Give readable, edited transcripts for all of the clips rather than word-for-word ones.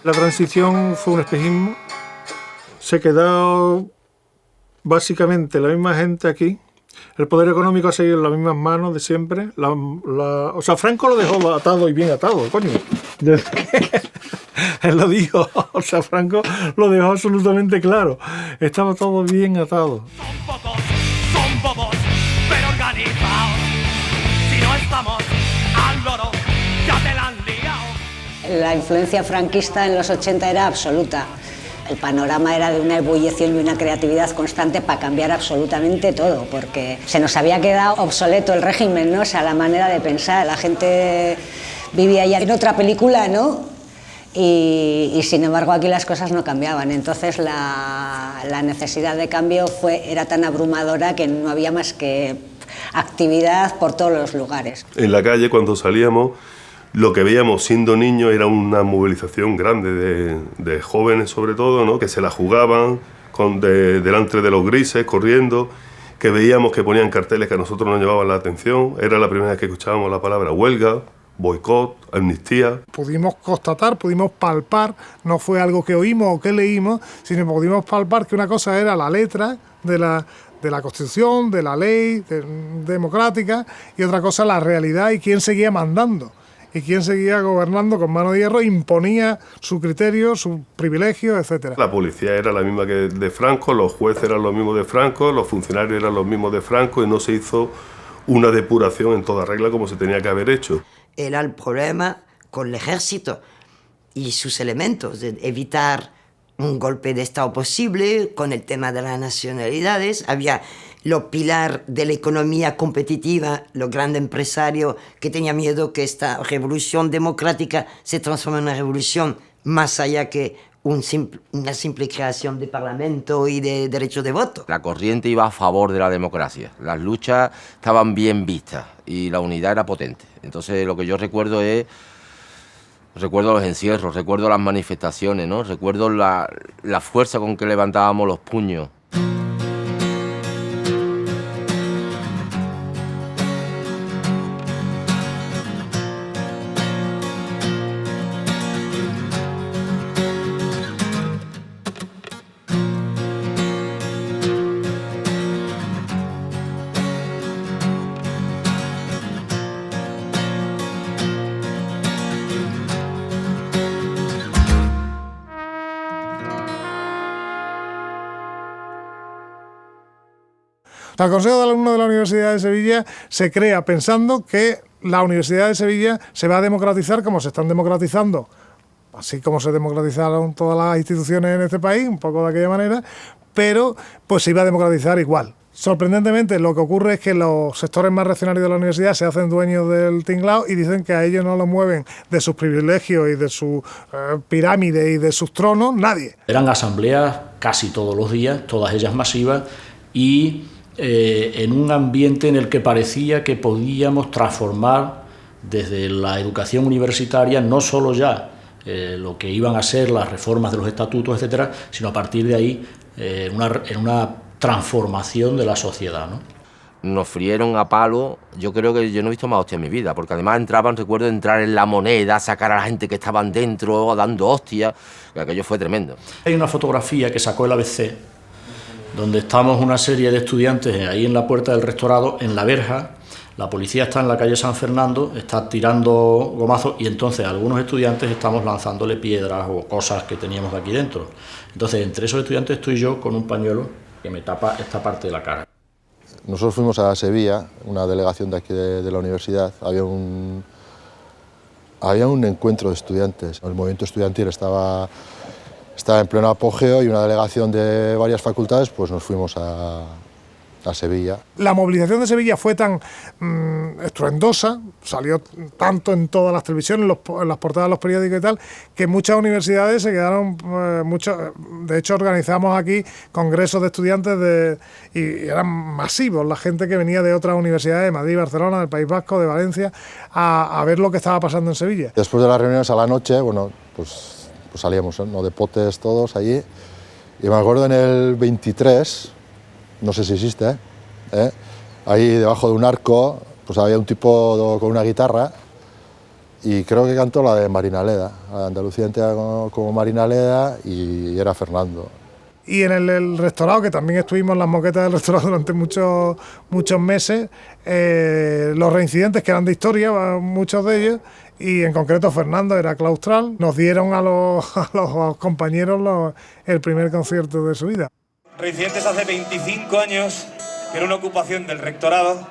La transición fue un espejismo. Se quedó básicamente la misma gente aquí. El poder económico ha seguido en las mismas manos de siempre. O sea, Franco lo dejó atado y bien atado, coño. Él lo dijo. O sea, Franco lo dejó absolutamente claro. Estaba todo bien atado. Son pocos, pero organizados. Si no estamos al loro, ya te la han liado. La influencia franquista en los 80 era absoluta. El panorama era de una ebullición y una creatividad constante para cambiar absolutamente todo, porque se nos había quedado obsoleto el régimen, ¿no? O sea, la manera de pensar. La gente vivía ya en otra película, ¿no? Y sin embargo aquí las cosas no cambiaban. Entonces la necesidad de cambio era tan abrumadora que no había más que actividad por todos los lugares. En la calle, cuando salíamos, lo que veíamos siendo niños era una movilización grande de jóvenes, sobre todo, ¿no? Que se la jugaban delante de los grises, corriendo, que veíamos que ponían carteles que a nosotros nos llamaban la atención. Era la primera vez que escuchábamos la palabra huelga, boicot, amnistía. Pudimos constatar, pudimos palpar, no fue algo que oímos o que leímos, sino que pudimos palpar que una cosa era la letra de la Constitución, de la ley democrática, y otra cosa la realidad y quién seguía mandando. Y quién seguía gobernando con mano de hierro, imponía su criterio, sus privilegios, etc. La policía era la misma que de Franco, los jueces eran los mismos de Franco, los funcionarios eran los mismos de Franco, y no se hizo una depuración en toda regla como se tenía que haber hecho. Era el problema con el ejército y sus elementos, de evitar un golpe de Estado posible, con el tema de las nacionalidades. Había los pilares de la economía competitiva, los grandes empresarios que tenían miedo que esta revolución democrática se transforme en una revolución más allá que una simple creación de parlamento y de derecho de voto. La corriente iba a favor de la democracia, las luchas estaban bien vistas y la unidad era potente. Entonces lo que yo recuerdo recuerdo los encierros, recuerdo las manifestaciones, ¿no? Recuerdo la fuerza con que levantábamos los puños. El Consejo de Alumnos de la Universidad de Sevilla se crea pensando que la Universidad de Sevilla se va a democratizar como se están democratizando, así como se democratizaron todas las instituciones en este país, un poco de aquella manera, pero pues se iba a democratizar igual. Sorprendentemente, lo que ocurre es que los sectores más reaccionarios de la universidad se hacen dueños del tinglao y dicen que a ellos no lo mueven de sus privilegios y de su pirámide y de sus tronos nadie. Eran asambleas casi todos los días, todas ellas masivas, y en un ambiente en el que parecía que podíamos transformar desde la educación universitaria no solo ya lo que iban a ser las reformas de los estatutos, etcétera, sino a partir de ahí en una transformación de la sociedad, ¿no? Nos frieron a palo, yo creo que yo no he visto más hostia en mi vida, porque además recuerdo entrar en La Moneda, sacar a la gente que estaban dentro dando hostias, que aquello fue tremendo. Hay una fotografía que sacó el ABC, donde estamos una serie de estudiantes ahí en la puerta del rectorado, en la verja. La policía está en la calle San Fernando, está tirando gomazos y entonces algunos estudiantes estamos lanzándole piedras o cosas que teníamos aquí dentro. Entonces, entre esos estudiantes estoy yo con un pañuelo que me tapa esta parte de la cara. Nosotros fuimos a Sevilla, una delegación de aquí de la universidad. Había un encuentro de estudiantes. El movimiento estudiantil estaba en pleno apogeo y una delegación de varias facultades, pues nos fuimos a Sevilla. La movilización de Sevilla fue tan estruendosa, salió tanto en todas las televisiones, en las portadas de los periódicos y tal, que muchas universidades se quedaron, de hecho organizamos aquí congresos de estudiantes y eran masivos, la gente que venía de otras universidades, de Madrid, Barcelona, del País Vasco, de Valencia, a ver lo que estaba pasando en Sevilla. Después de las reuniones a la noche, bueno, pues salíamos, ¿no?, de potes todos allí, y me acuerdo en el 23, no sé si existe, ahí debajo de un arco, pues había un tipo con una guitarra y creo que cantó la de Marina Leda, la de Andalucía entera como Marina Leda, y era Fernando. Y en el Rectorado, que también estuvimos en las moquetas del Rectorado durante muchos meses, los reincidentes, que eran de historia, muchos de ellos, y en concreto Fernando era claustral, nos dieron a los compañeros el primer concierto de su vida. Reincidentes hace 25 años, que era una ocupación del Rectorado,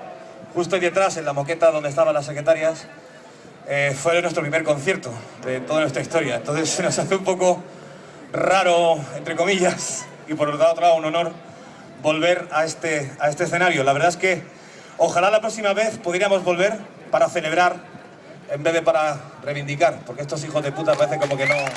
justo ahí detrás, en la moqueta donde estaban las secretarias, fue nuestro primer concierto de toda nuestra historia. Entonces se nos hace un poco raro, entre comillas, y por otro lado un honor volver a este escenario. La verdad es que ojalá la próxima vez pudiéramos volver para celebrar en vez de para reivindicar, porque estos hijos de puta parece como que no entienden.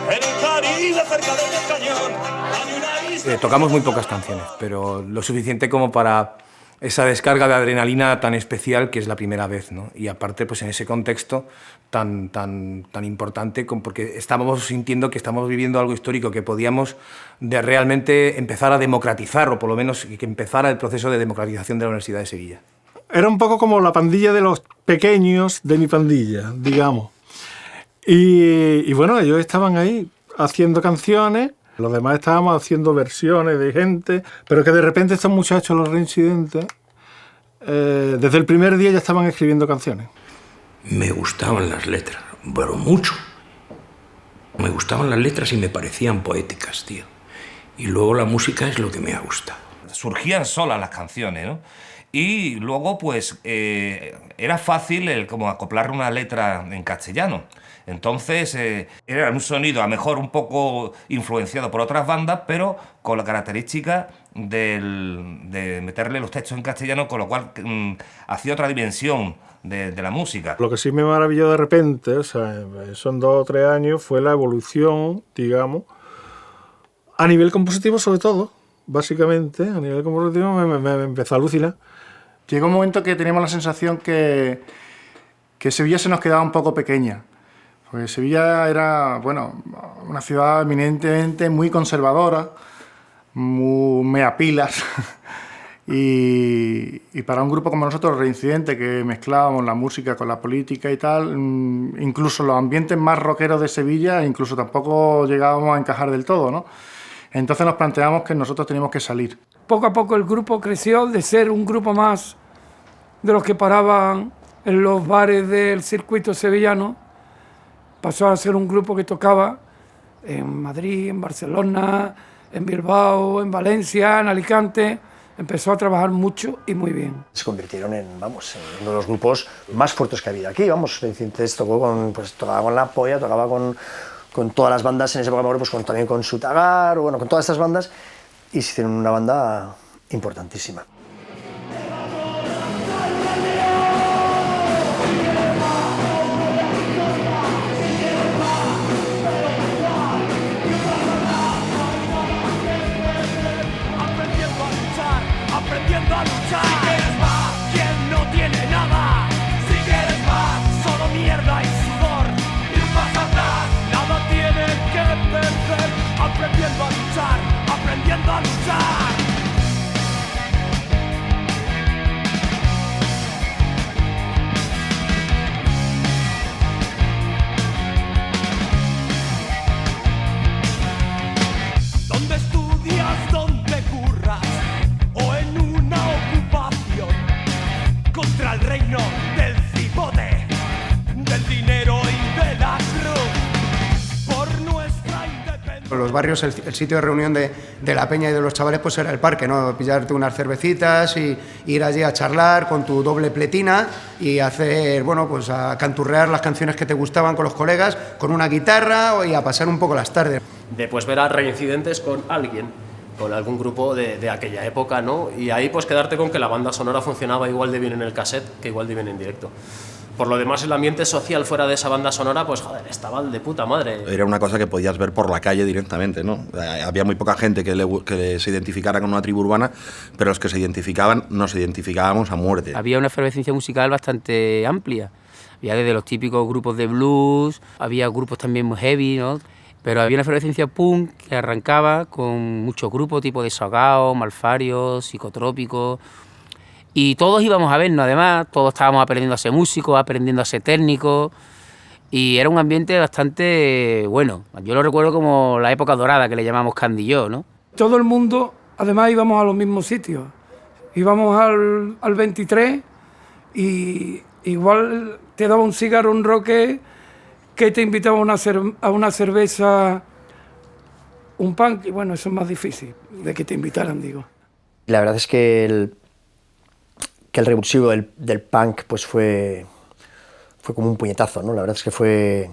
En el Caribe, cerca del cañón, hay una isla... Tocamos muy pocas canciones, pero lo suficiente como para esa descarga de adrenalina tan especial que es la primera vez, ¿no? Y aparte, pues en ese contexto tan importante, porque estábamos sintiendo que estamos viviendo algo histórico, que podíamos realmente empezar a democratizar, o por lo menos que empezara el proceso de democratización de la Universidad de Sevilla. Era un poco como la pandilla de los pequeños de mi pandilla, digamos. Y bueno, ellos estaban ahí haciendo canciones, los demás estábamos haciendo versiones de gente, pero que de repente estos muchachos, los reincidentes, desde el primer día ya estaban escribiendo canciones. Me gustaban las letras, pero mucho. Me gustaban las letras y me parecían poéticas, tío. Y luego la música es lo que me ha gustado. Surgían solas las canciones, ¿no? Y luego, pues, era fácil como acoplar una letra en castellano. Entonces, era un sonido, a lo mejor un poco influenciado por otras bandas, pero con la característica de meterle los textos en castellano, con lo cual hacía otra dimensión de la música. Lo que sí me maravilló de repente, o sea, son 2 o 3 años, fue la evolución, digamos, a nivel compositivo sobre todo, básicamente, a nivel compositivo me empezó a alucinar. Llegó un momento que teníamos la sensación que Sevilla se nos quedaba un poco pequeña. Porque Sevilla era, bueno, una ciudad eminentemente muy conservadora, muy meapilas. y para un grupo como nosotros, Reincidente, que mezclábamos la música con la política y tal, incluso los ambientes más rockeros de Sevilla, incluso tampoco llegábamos a encajar del todo, ¿no? Entonces nos planteamos que nosotros teníamos que salir. Poco a poco el grupo creció de ser un grupo más de los que paraban en los bares del circuito sevillano, pasó a ser un grupo que tocaba en Madrid, en Barcelona, en Bilbao, en Valencia, en Alicante. Empezó a trabajar mucho y muy bien. Se convirtieron en uno de los grupos más fuertes que ha habido aquí. Reincidentes tocaba con La Polla, tocaba con todas las bandas en esa época, pues también con Sutagar, bueno, con todas estas bandas, y se hicieron una banda importantísima. Aprendiendo a luchar. Si quieres más, quien no tiene nada. Si quieres más, solo mierda y sudor. Ir más atrás, nada tiene que perder. Aprendiendo a luchar, aprendiendo a luchar. ¿Dónde estudias? ¿Dónde curras? O en una ocupación contra el reino del cipote, del dinero y de la cruz, por nuestra independencia. Los barrios, el sitio de reunión de la peña y de los chavales, pues era el parque, ¿no? Pillarte unas cervecitas y ir allí a charlar con tu doble pletina y hacer, bueno, pues a canturrear las canciones que te gustaban con los colegas, con una guitarra y a pasar un poco las tardes. Después ver a Reincidentes con alguien, con algún grupo de aquella época, ¿no? Y ahí pues quedarte con que la banda sonora funcionaba igual de bien en el cassette que igual de bien en directo. Por lo demás, el ambiente social fuera de esa banda sonora, pues joder, estaba de puta madre. Era una cosa que podías ver por la calle directamente, ¿no? Había muy poca gente que se identificara con una tribu urbana, pero los que se identificaban, nos identificábamos a muerte. Había una efervescencia musical bastante amplia. Había desde los típicos grupos de blues, había grupos también muy heavy, ¿no? Pero había una efervescencia punk que arrancaba con muchos grupos tipo Desahogado, Malfarios, Psicotrópicos. Y todos íbamos a vernos, además, todos estábamos aprendiendo a ser músicos, aprendiendo a ser técnicos, y era un ambiente bastante bueno. Yo lo recuerdo como la época dorada que le llamamos Candy y yo, ¿no? Todo el mundo, además, íbamos a los mismos sitios. Íbamos al 23 y igual te daba un cigarro, un roque, que te invitaba a una cerveza, un punk, y bueno, eso es más difícil, de que te invitaran, digo. La verdad es que el revulsivo del punk pues fue como un puñetazo, ¿no? La verdad es que fue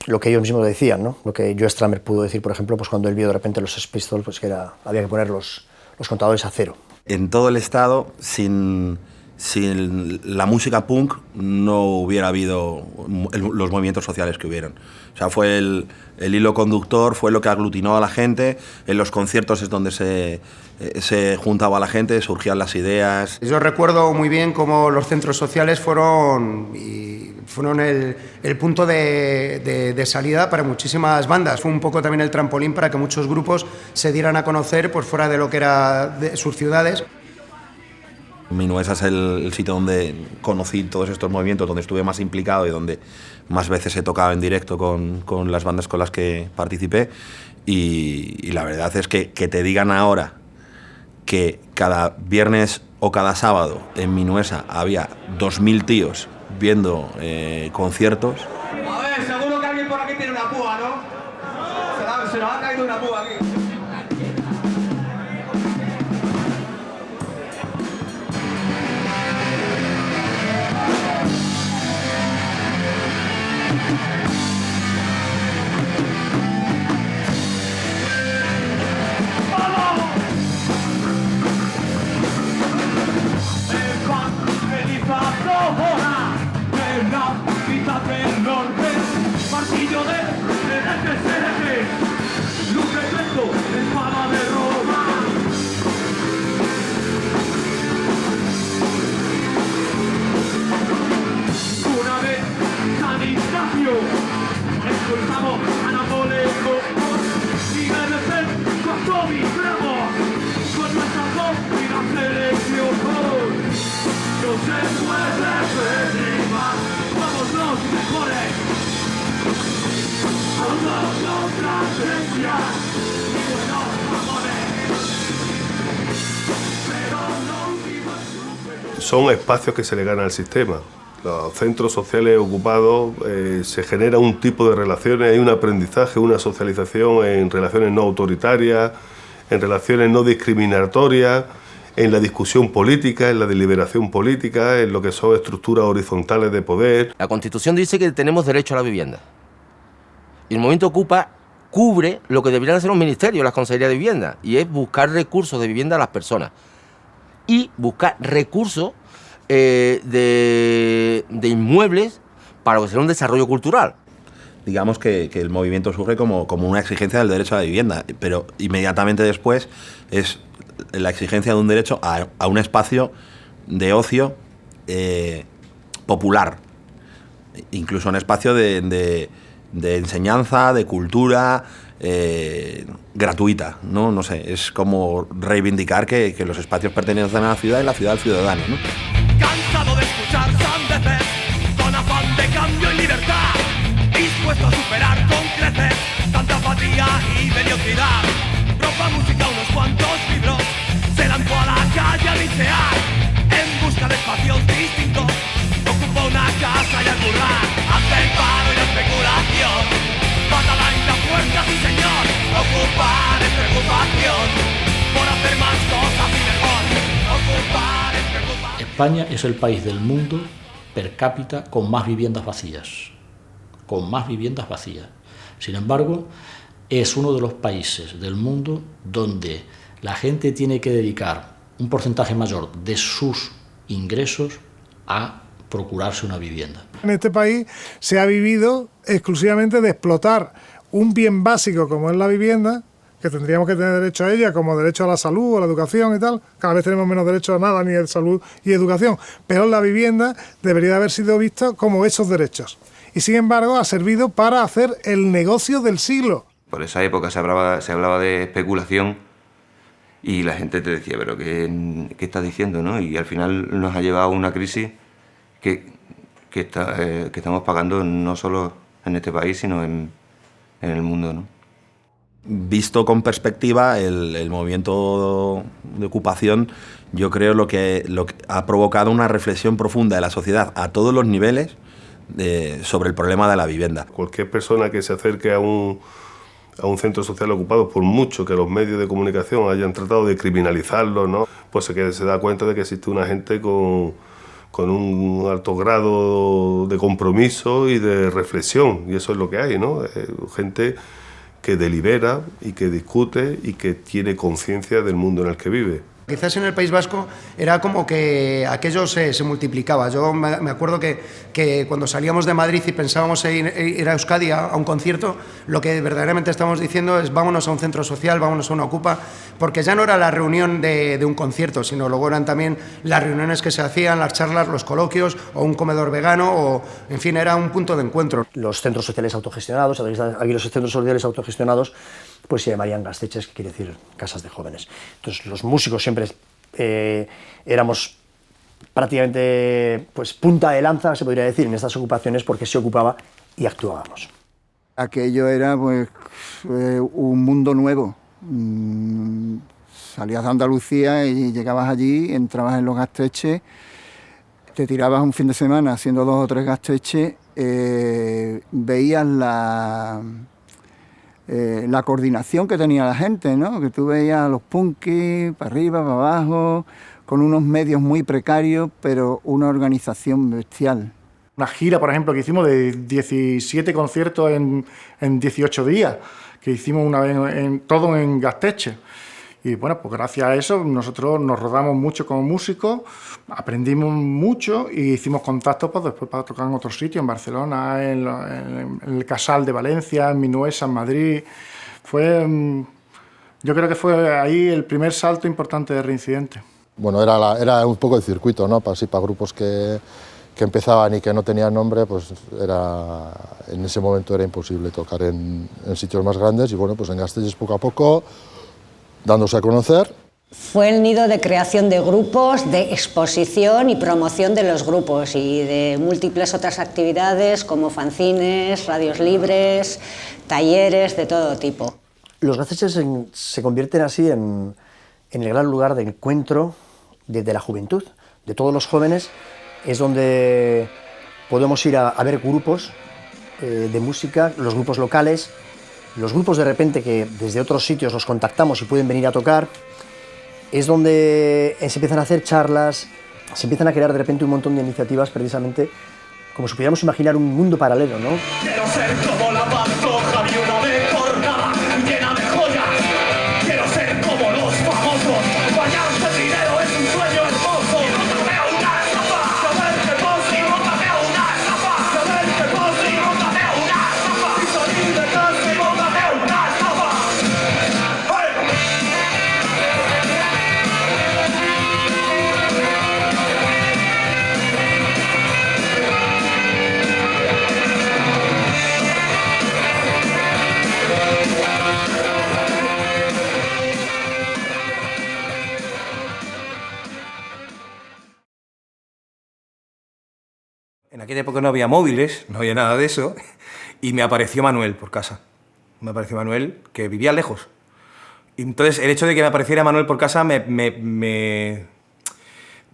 lo que ellos mismos decían, ¿no? Lo que Joe Strummer pudo decir, por ejemplo, pues cuando él vio de repente los Sex Pistols, pues que había que poner los contadores a cero. En todo el estado, sin la música punk no hubiera habido los movimientos sociales que hubieron. O sea, fue el hilo conductor, fue lo que aglutinó a la gente. En los conciertos es donde se juntaba la gente, surgían las ideas. Yo recuerdo muy bien cómo los centros sociales fueron el punto de salida para muchísimas bandas. Fue un poco también el trampolín para que muchos grupos se dieran a conocer por fuera de lo que era de sus ciudades. Minuesa es el sitio donde conocí todos estos movimientos, donde estuve más implicado y donde más veces he tocado en directo con las bandas con las que participé. Y la verdad es que te digan ahora que cada viernes o cada sábado en Minuesa había 2000 tíos viendo conciertos. A ver, seguro que alguien por aquí tiene una púa, ¿no? Se nos ha caído una púa aquí. Martillo de RTCRT, luz efecto, espada de Roma. Una vez San Ignacio, expulsamos a Napoleón y debe ser con mi bravo, con nuestra voz y la selección. No se puede pedir más, somos los mejores. Son espacios que se le gana al sistema. Los centros sociales ocupados se genera un tipo de relaciones, hay un aprendizaje, una socialización en relaciones no autoritarias, en relaciones no discriminatorias, en la discusión política, en la deliberación política, en lo que son estructuras horizontales de poder. La Constitución dice que tenemos derecho a la vivienda. Y el movimiento Ocupa cubre lo que deberían hacer los ministerios, las consejerías de vivienda, y es buscar recursos de vivienda a las personas. Y buscar recursos de inmuebles para lo que sea un desarrollo cultural. Digamos que el movimiento surge como una exigencia del derecho a la vivienda, pero inmediatamente después es la exigencia de un derecho a un espacio de ocio popular, incluso un espacio de enseñanza, de cultura gratuita, ¿no? No sé, es como reivindicar que los espacios pertenecen a la ciudad y la ciudad al ciudadano, ¿no? Cansado de escuchar sandeces, con afán de cambio y libertad, dispuesto a superar con creces tanta apatía y mediocridad. Ropa, música, unos cuantos libros, se lanzó a la calle a licear, en busca de espacios distintos, ocupa una casa y a currar, hace el paro y la especulación, patada en la puerta, sí señor, ocupar es preocupación, por hacer más cosas y mejor, ocupar es preocupación. España es el país del mundo per cápita con más viviendas vacías. Con más viviendas vacías. Sin embargo, es uno de los países del mundo donde la gente tiene que dedicar un porcentaje mayor de sus ingresos a procurarse una vivienda. En este país se ha vivido exclusivamente de explotar un bien básico como es la vivienda, que tendríamos que tener derecho a ella, como derecho a la salud, a la educación y tal. Cada vez tenemos menos derecho a nada, ni a salud y educación. Pero la vivienda debería de haber sido vista como esos derechos. Y sin embargo ha servido para hacer el negocio del siglo. Por esa época se hablaba de especulación y la gente te decía, pero ¿qué estás diciendo, no? Y al final nos ha llevado a una crisis que estamos pagando no solo en este país, sino en el mundo, ¿no? Visto con perspectiva, el movimiento de ocupación, yo creo lo que ha provocado una reflexión profunda de la sociedad a todos los niveles sobre el problema de la vivienda. Cualquier persona que se acerque a un centro social ocupado, por mucho que los medios de comunicación hayan tratado de criminalizarlo, ¿no? Pues se da cuenta de que existe una gente con un alto grado de compromiso y de reflexión, y eso es lo que hay, ¿no? Gente que delibera y que discute y que tiene conciencia del mundo en el que vive. Quizás en el País Vasco era como que aquello se multiplicaba. Yo me acuerdo que cuando salíamos de Madrid y pensábamos ir a Euskadi a un concierto, lo que verdaderamente estábamos diciendo es vámonos a un centro social, vámonos a una ocupa, porque ya no era la reunión de un concierto, sino luego eran también las reuniones que se hacían, las charlas, los coloquios, o un comedor vegano, o en fin, era un punto de encuentro. Los centros sociales autogestionados, aquí los centros sociales autogestionados, pues se llamarían gasteches, que quiere decir casas de jóvenes. Entonces los músicos siempre éramos prácticamente pues punta de lanza, se podría decir, en estas ocupaciones, porque se ocupaba y actuábamos. Aquello era pues un mundo nuevo. Salías de Andalucía y llegabas allí, entrabas en los gasteches, te tirabas un fin de semana haciendo 2 o 3 gasteches, veías la coordinación que tenía la gente, ¿no? Que tú veías a los punkis para arriba, para abajo, con unos medios muy precarios, pero una organización bestial. Una gira, por ejemplo, que hicimos de 17 conciertos en 18 días, que hicimos una vez todo en Gasteche. Y bueno, pues gracias a eso nosotros nos rodamos mucho como músicos, aprendimos mucho y hicimos contactos pues, después para tocar en otros sitios, en Barcelona, en el Casal de Valencia, en Minuesa, en Madrid. Yo creo que fue ahí el primer salto importante de Reincidente. Bueno, era un poco el circuito, ¿no? Para grupos que empezaban y que no tenían nombre, pues en ese momento era imposible tocar en sitios más grandes y bueno, pues en Gasteches poco a poco, dándose a conocer. Fue el nido de creación de grupos, de exposición y promoción de los grupos y de múltiples otras actividades como fanzines, radios libres, talleres de todo tipo. Los Gasteches se convierten así en el gran lugar de encuentro de la juventud, de todos los jóvenes. Es donde podemos ir a ver grupos de música, los grupos locales, los grupos de repente que desde otros sitios los contactamos y pueden venir a tocar. Es donde se empiezan a hacer charlas, se empiezan a crear de repente un montón de iniciativas precisamente como si pudiéramos imaginar un mundo paralelo, ¿no? Quiero ser como la pantoja viuda de jornada, llena de joyas. Quiero ser como los famosos. Bañarse de dinero es un sueño hermoso. Rótate una estafa. Saber que vos y rótate una estafa. Saber que vos y rótate una estafa. Y salir de casa y rótate una estafa. En aquella época no había móviles, no había nada de eso, y me apareció Manuel por casa. Me apareció Manuel, que vivía lejos. Y entonces el hecho de que me apareciera Manuel por casa me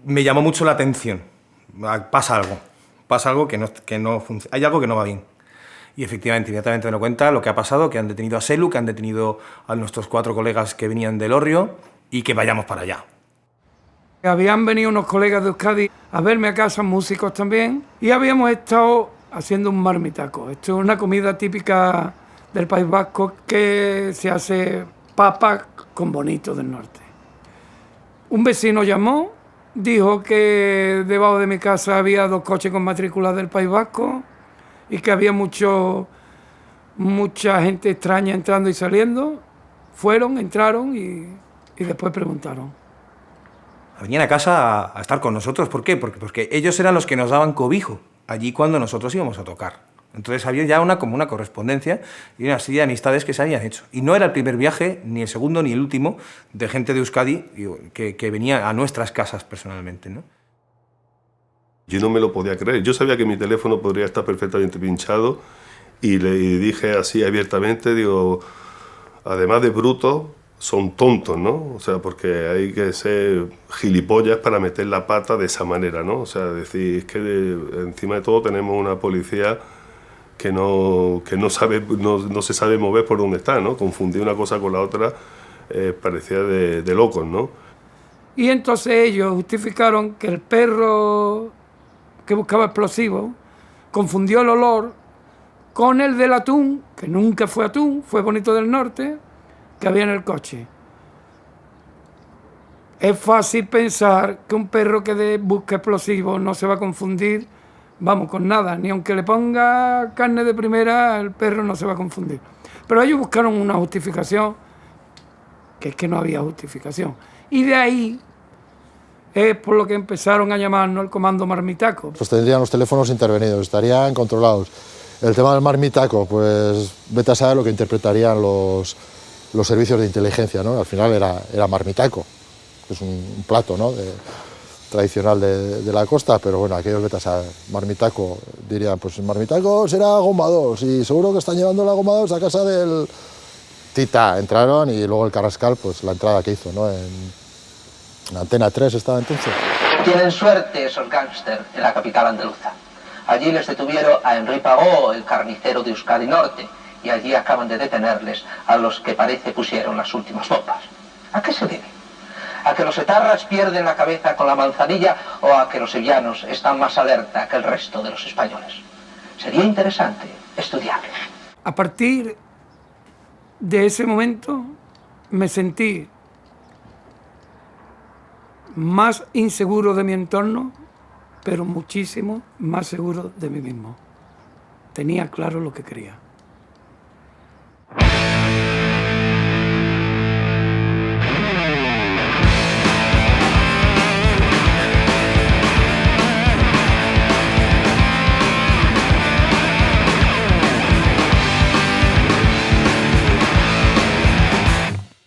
llamó mucho la atención. Pasa algo que no funciona, hay algo que no va bien. Y efectivamente, inmediatamente me doy cuenta lo que ha pasado, que han detenido a Selu, que han detenido a nuestros 4 colegas que venían del Elorrio y que vayamos para allá. Habían venido unos colegas de Euskadi a verme a casa, músicos también, y habíamos estado haciendo un marmitaco. Esto es una comida típica del País Vasco que se hace papa con bonito del norte. Un vecino llamó, dijo que debajo de mi casa había 2 coches con matrículas del País Vasco y que había mucha gente extraña entrando y saliendo. Fueron, entraron y después preguntaron. Venían a casa a estar con nosotros. ¿Por qué? Porque ellos eran los que nos daban cobijo allí cuando nosotros íbamos a tocar. Entonces había ya como una correspondencia y una serie de amistades que se habían hecho. Y no era el primer viaje, ni el segundo, ni el último, de gente de Euskadi que venía a nuestras casas personalmente, ¿no? Yo no me lo podía creer. Yo sabía que mi teléfono podría estar perfectamente pinchado y le dije así abiertamente, digo, además de brutos, son tontos, ¿no? O sea, porque hay que ser gilipollas para meter la pata de esa manera, ¿no? O sea, decir, es que encima de todo tenemos una policía que no se sabe mover por donde está, ¿no? Confundir una cosa con la otra parecía de locos, ¿no? Y entonces ellos justificaron que el perro que buscaba explosivos confundió el olor con el del atún, que nunca fue atún, fue Bonito del Norte, que había en el coche. Es fácil pensar que un perro que busca explosivos no se va a confundir, vamos, con nada, ni aunque le ponga carne de primera, el perro no se va a confundir. Pero ellos buscaron una justificación, que es que no había justificación. Y de ahí es por lo que empezaron a llamarnos el Comando Marmitaco. Pues tendrían los teléfonos intervenidos, estarían controlados. El tema del marmitaco, pues vete a saber lo que interpretarían los servicios de inteligencia, ¿no? Al final era marmitaco, que es un plato, ¿no? Tradicional de la costa, pero bueno, aquellos vete a saber. Marmitaco, dirían, pues marmitaco será Goma 2 y seguro que están llevando la Goma 2 a casa del Tita. Entraron y luego el Carrascal, pues la entrada que hizo, ¿no? En Antena 3 estaba entonces. Tienen suerte esos gángsters en la capital andaluza. Allí les detuvieron a Henri Pagó, el carnicero de Euskadi Norte, y allí acaban de detenerles a los que parece pusieron las últimas bombas. ¿A qué se debe? ¿A que los etarras pierden la cabeza con la manzanilla o a que los sevillanos están más alerta que el resto de los españoles? Sería interesante estudiarlo. A partir de ese momento me sentí más inseguro de mi entorno, pero muchísimo más seguro de mí mismo. Tenía claro lo que quería.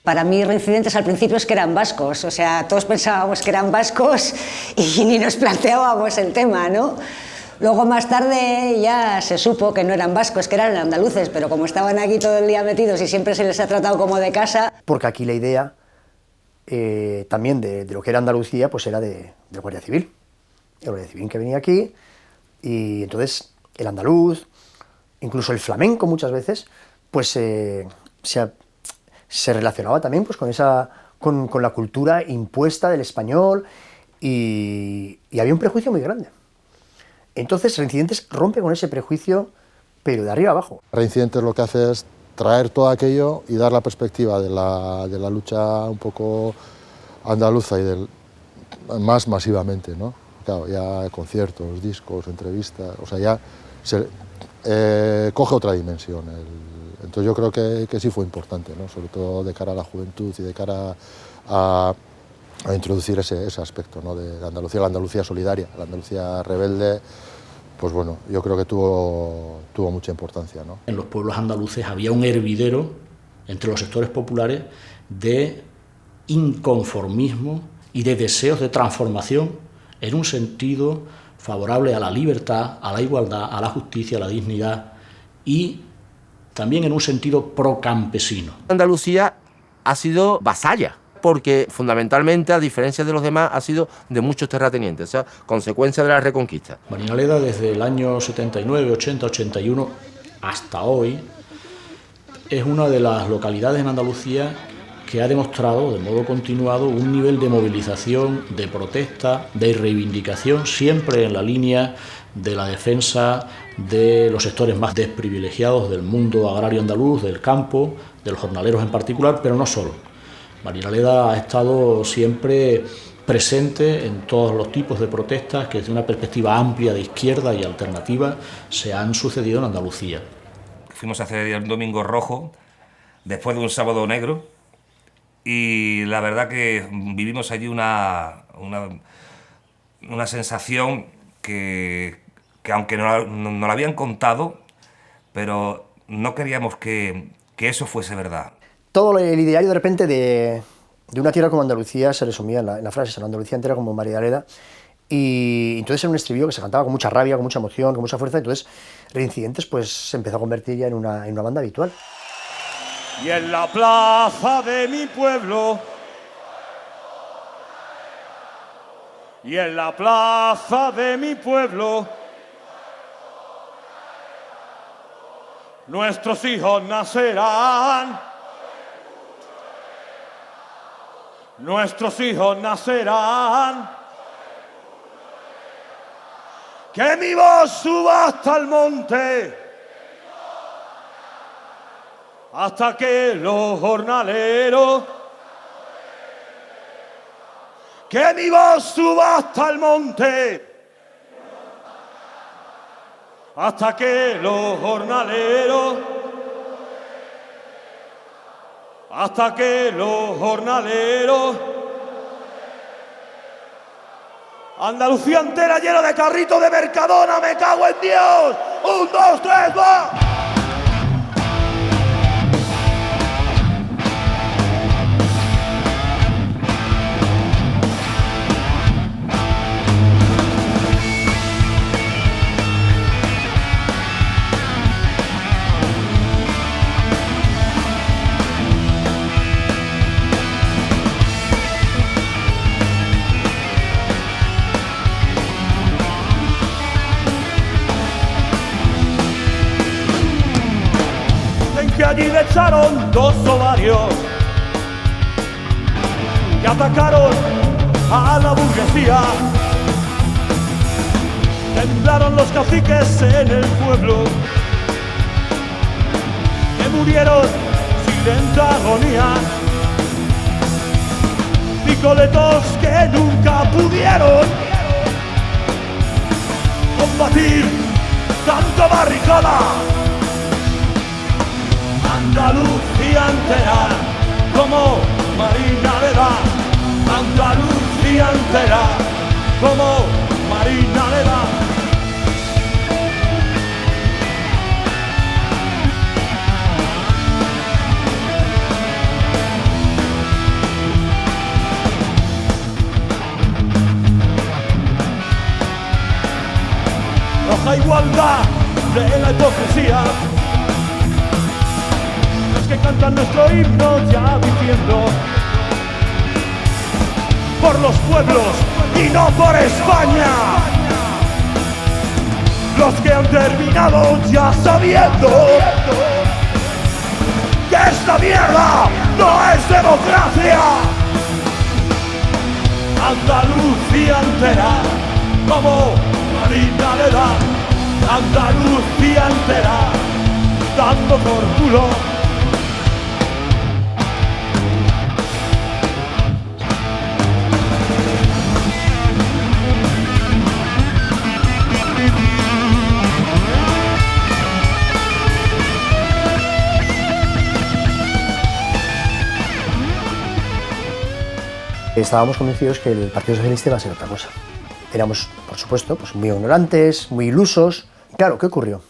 Para mí, reincidentes al principio es que eran vascos, o sea, todos pensábamos que eran vascos y ni nos planteábamos el tema, ¿no? Luego, más tarde, ya se supo que no eran vascos, que eran andaluces, pero como estaban aquí todo el día metidos y siempre se les ha tratado como de casa... Porque aquí la idea también de lo que era Andalucía, pues era de Guardia Civil. El Guardia Civil que venía aquí, y entonces el andaluz, incluso el flamenco muchas veces, pues se relacionaba también pues, con la cultura impuesta del español y había un prejuicio muy grande. Entonces Reincidentes rompe con ese prejuicio, pero de arriba abajo. Reincidentes lo que hace es traer todo aquello y dar la perspectiva de la lucha un poco andaluza y más masivamente, ¿no? Claro, ya conciertos, discos, entrevistas, o sea, ya coge otra dimensión. Entonces yo creo que sí fue importante, ¿no? Sobre todo de cara a la juventud y de cara a introducir ese aspecto, ¿no? De Andalucía, la Andalucía solidaria, la Andalucía rebelde, pues bueno, yo creo que tuvo mucha importancia, ¿no? En los pueblos andaluces había un hervidero entre los sectores populares de inconformismo y de deseos de transformación en un sentido favorable a la libertad, a la igualdad, a la justicia, a la dignidad y también en un sentido procampesino. Andalucía ha sido vasalla, porque fundamentalmente, a diferencia de los demás, ha sido de muchos terratenientes, o sea, consecuencia de la Reconquista. Marinaleda, desde el año 79, 80, 81 hasta hoy, es una de las localidades en Andalucía que ha demostrado de modo continuado un nivel de movilización, de protesta, de reivindicación, siempre en la línea de la defensa de los sectores más desprivilegiados del mundo agrario andaluz, del campo, de los jornaleros en particular, pero no solo. Marinaleda ha estado siempre presente en todos los tipos de protestas que desde una perspectiva amplia de izquierda y alternativa se han sucedido en Andalucía. Fuimos a hacer un domingo rojo después de un sábado negro y la verdad que vivimos allí una sensación que aunque no la habían contado, pero no queríamos que eso fuese verdad. Todo el ideario de repente de una tierra como Andalucía se resumía en la frase, Andalucía entera como Maridaleda, y entonces era un estribillo que se cantaba con mucha rabia, con mucha emoción, con mucha fuerza, entonces Reincidentes pues se empezó a convertir ya en una banda habitual. Y en la plaza de mi pueblo, y en la plaza de mi pueblo, nuestros hijos nacerán, nuestros hijos nacerán, que mi voz suba hasta el monte, hasta que los jornaleros, que mi voz suba hasta el monte, hasta que los jornaleros, hasta que los jornaleros, Andalucía entera lleno de carritos de Mercadona, me cago en Dios. 1, 2, 3, va. Que allí le echaron 2 ovarios y atacaron a la burguesía. Temblaron los caciques en el pueblo, que murieron sin lenta agonía. Picoletos que nunca pudieron combatir tanta barricada. Andalucía entera, como Marina le da. Andalucía entera, como Marina le da. Roja igualdad de la hipocresía, que cantan nuestro himno ya diciendo por los pueblos y no por España. Los que han terminado ya sabiendo que esta mierda no es democracia. Andalucía entera, como Marina le da. Andalucía entera, dando por culo. Estábamos convencidos que el Partido Socialista iba a ser otra cosa. Éramos, por supuesto, pues muy ignorantes, muy ilusos. Claro, ¿qué ocurrió?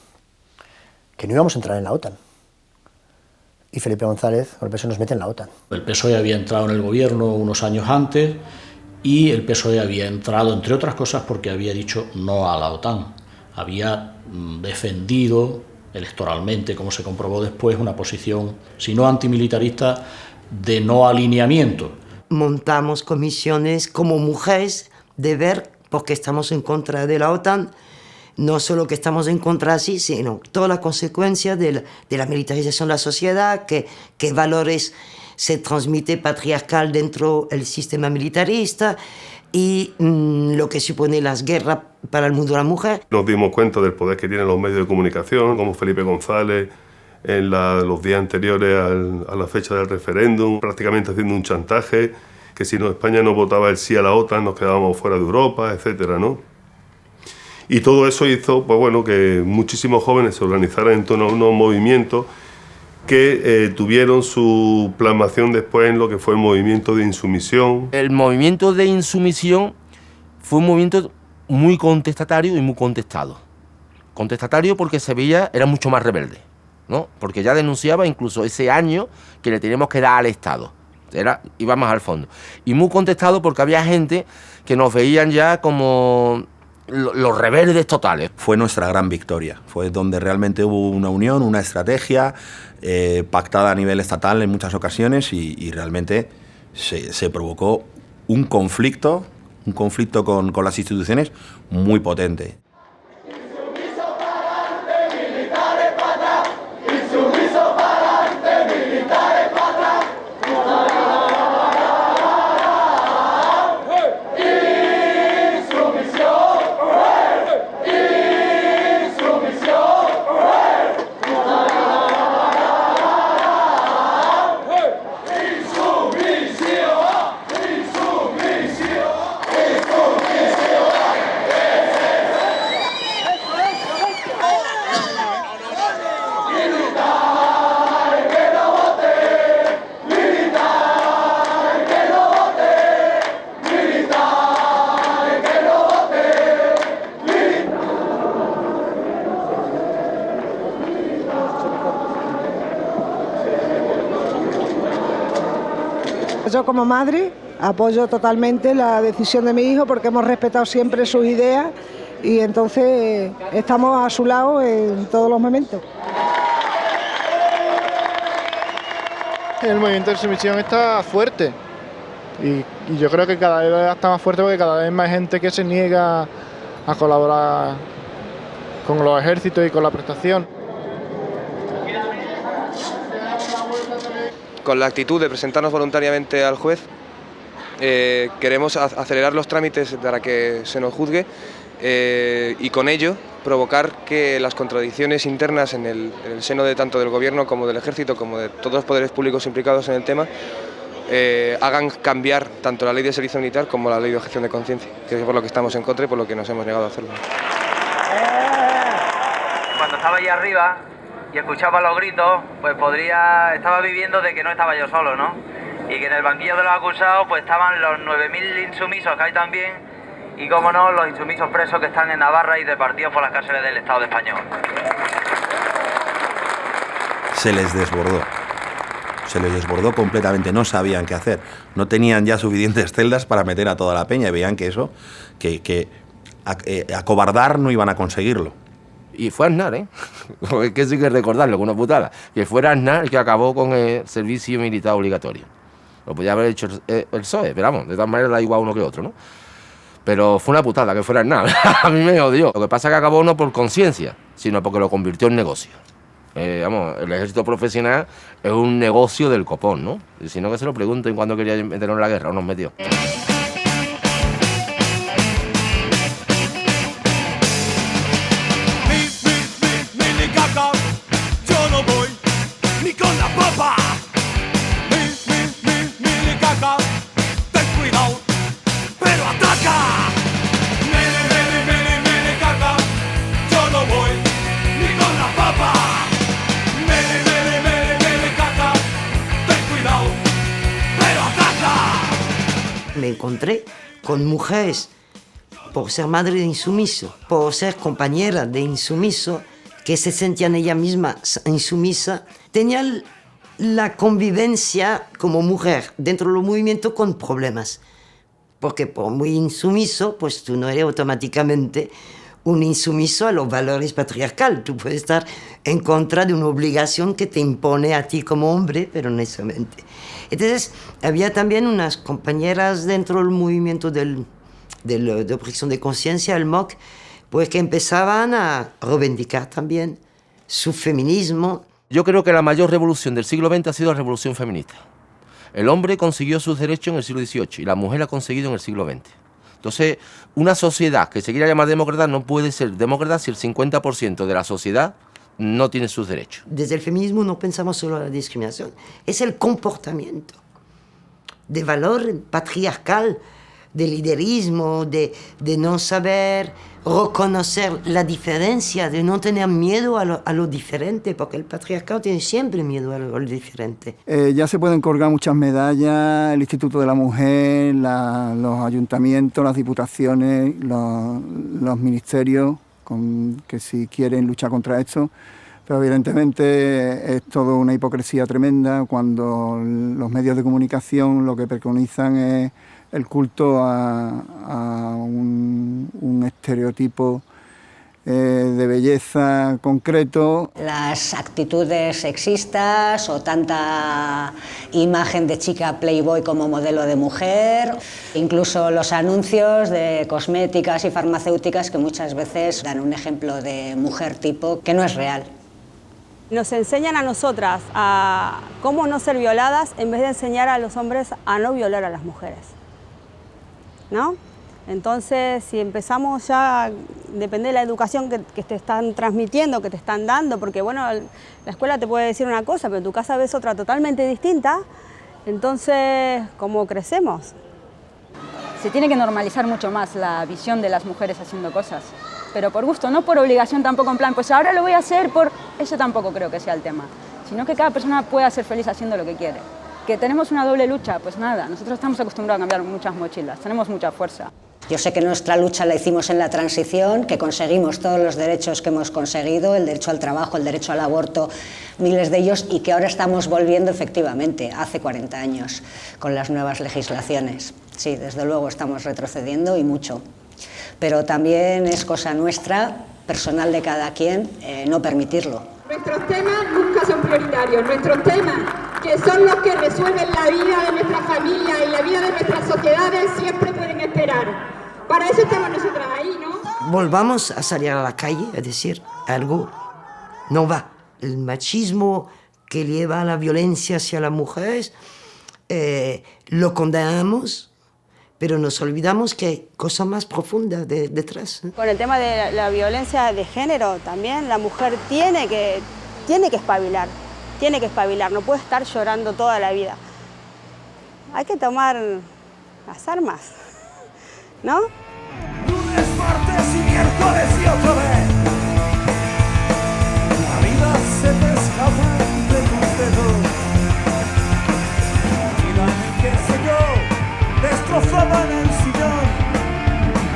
Que no íbamos a entrar en la OTAN. Y Felipe González, el PSOE, nos mete en la OTAN. El PSOE había entrado en el gobierno unos años antes y el PSOE había entrado, entre otras cosas, porque había dicho no a la OTAN. Había defendido electoralmente, como se comprobó después, una posición, si no antimilitarista, de no alineamiento. Montamos comisiones como mujeres de ver por qué estamos en contra de la OTAN, no solo que estamos en contra así, sino todas las consecuencias de la militarización de la sociedad, qué valores se transmite patriarcal dentro del sistema militarista y lo que supone las guerras para el mundo de la mujer. Nos dimos cuenta del poder que tienen los medios de comunicación, como Felipe González, en los días anteriores a la fecha del referéndum, prácticamente haciendo un chantaje, que si España no votaba el sí a la OTAN nos quedábamos fuera de Europa, etcétera, ¿no? Y todo eso hizo, pues bueno, que muchísimos jóvenes se organizaran en torno a unos movimientos que tuvieron su plasmación después en lo que fue el movimiento de insumisión. El movimiento de insumisión fue un movimiento muy contestatario y muy contestado. Contestatario porque Sevilla era mucho más rebelde, ¿no? Porque ya denunciaba incluso ese año que le teníamos que dar al Estado. Iba más al fondo. Y muy contestado porque había gente que nos veían ya como los rebeldes totales. Fue nuestra gran victoria, fue donde realmente hubo una unión, una estrategia pactada a nivel estatal en muchas ocasiones y realmente se provocó un conflicto con las instituciones muy potente. Yo como madre apoyo totalmente la decisión de mi hijo porque hemos respetado siempre sus ideas y entonces estamos a su lado en todos los momentos. El movimiento de sumisión está fuerte y yo creo que cada vez está más fuerte porque cada vez más gente que se niega a colaborar con los ejércitos y con la prestación. Con la actitud de presentarnos voluntariamente al juez, queremos acelerar los trámites para que se nos juzgue y con ello provocar que las contradicciones internas en el seno de tanto del gobierno como del ejército como de todos los poderes públicos implicados en el tema hagan cambiar tanto la ley de servicio militar como la ley de objeción de conciencia, que es por lo que estamos en contra y por lo que nos hemos negado a hacerlo. Cuando estaba allí arriba y escuchaba los gritos, pues estaba viviendo de que no estaba yo solo, ¿no? Y que en el banquillo de los acusados pues estaban los 9.000 insumisos que hay también y, cómo no, los insumisos presos que están en Navarra y repartidos por las cárceles del Estado español. Se les desbordó completamente, no sabían qué hacer, no tenían ya suficientes celdas para meter a toda la peña y veían que acobardar no iban a conseguirlo. Y fue Aznar, ¿eh? Es que sí que recordarlo, con una putada. Que fuera Aznar el que acabó con el servicio militar obligatorio. Lo podía haber hecho el PSOE, pero vamos, de todas maneras da igual uno que otro, ¿no? Pero fue una putada que fuera Aznar. A mí me odió. Lo que pasa es que acabó no por conciencia, sino porque lo convirtió en negocio. Vamos, el ejército profesional es un negocio del copón, ¿no? Y si no, que se lo pregunten cuando quería meternos en la guerra o nos metió. Yo no voy ni con la papa. Mi caca, ten cuidado, pero ataca. Mi caca, yo no voy ni con la papa. Mi caca, ten cuidado, pero ataca. Me encontré con mujeres, por ser madre de insumiso, por ser compañera de insumiso, que se sentían ella misma insumisa, tenían la convivencia como mujer dentro del movimiento con problemas. Porque por muy insumiso, pues tú no eres automáticamente un insumiso a los valores patriarcales. Tú puedes estar en contra de una obligación que te impone a ti como hombre, pero no solamente. Entonces, había también unas compañeras dentro del movimiento de objeción de conciencia, el MOC, pues que empezaban a reivindicar también su feminismo. Yo creo que la mayor revolución del siglo XX ha sido la revolución feminista. El hombre consiguió sus derechos en el siglo XVIII y la mujer ha conseguido en el siglo XX. Entonces, una sociedad que se quiera llamar demócrata no puede ser demócrata si el 50% de la sociedad no tiene sus derechos. Desde el feminismo no pensamos solo en la discriminación, es el comportamiento de valor patriarcal, de liderismo, de no saber reconocer la diferencia, de no tener miedo a lo diferente, porque el patriarcado tiene siempre miedo a lo diferente. Ya se pueden colgar muchas medallas, el Instituto de la Mujer, los ayuntamientos, las diputaciones, los ministerios, que si quieren luchar contra esto, pero evidentemente es todo una hipocresía tremenda cuando los medios de comunicación lo que preconizan es el culto a un estereotipo de belleza concreto. Las actitudes sexistas o tanta imagen de chica playboy como modelo de mujer, incluso los anuncios de cosméticas y farmacéuticas que muchas veces dan un ejemplo de mujer tipo que no es real. Nos enseñan a nosotras a cómo no ser violadas en vez de enseñar a los hombres a no violar a las mujeres, ¿no? Entonces, si empezamos ya, depende de la educación que te están transmitiendo, que te están dando, porque bueno, la escuela te puede decir una cosa, pero en tu casa ves otra totalmente distinta, entonces, ¿cómo crecemos? Se tiene que normalizar mucho más la visión de las mujeres haciendo cosas, pero por gusto, no por obligación tampoco, en plan, pues ahora lo voy a hacer por... Eso tampoco creo que sea el tema, sino que cada persona pueda ser feliz haciendo lo que quiere. Que tenemos una doble lucha, pues nada, nosotros estamos acostumbrados a cambiar muchas mochilas, tenemos mucha fuerza. Yo sé que nuestra lucha la hicimos en la transición, que conseguimos todos los derechos que hemos conseguido, el derecho al trabajo, el derecho al aborto, miles de ellos, y que ahora estamos volviendo efectivamente, hace 40 años, con las nuevas legislaciones. Sí, desde luego estamos retrocediendo y mucho. Pero también es cosa nuestra, personal de cada quien, no permitirlo. Nuestros temas nunca son prioritarios, nuestros temas, que son los que resuelven la vida de nuestra familia y la vida de nuestras sociedades, siempre pueden esperar. Para eso estamos nosotras ahí, ¿no? Volvamos a salir a la calle a decir algo. No va. El machismo que lleva a la violencia hacia las mujeres, lo condenamos, pero nos olvidamos que hay cosas más profundas detrás. Con el tema de la violencia de género también, la mujer tiene que espabilar, no puede estar llorando toda la vida. Hay que tomar las armas, ¿no? Lunes, martes y miércoles y otra vez. La vida se te escapa entre tus dedos. La vida en que sé yo, destrozada en el sillón,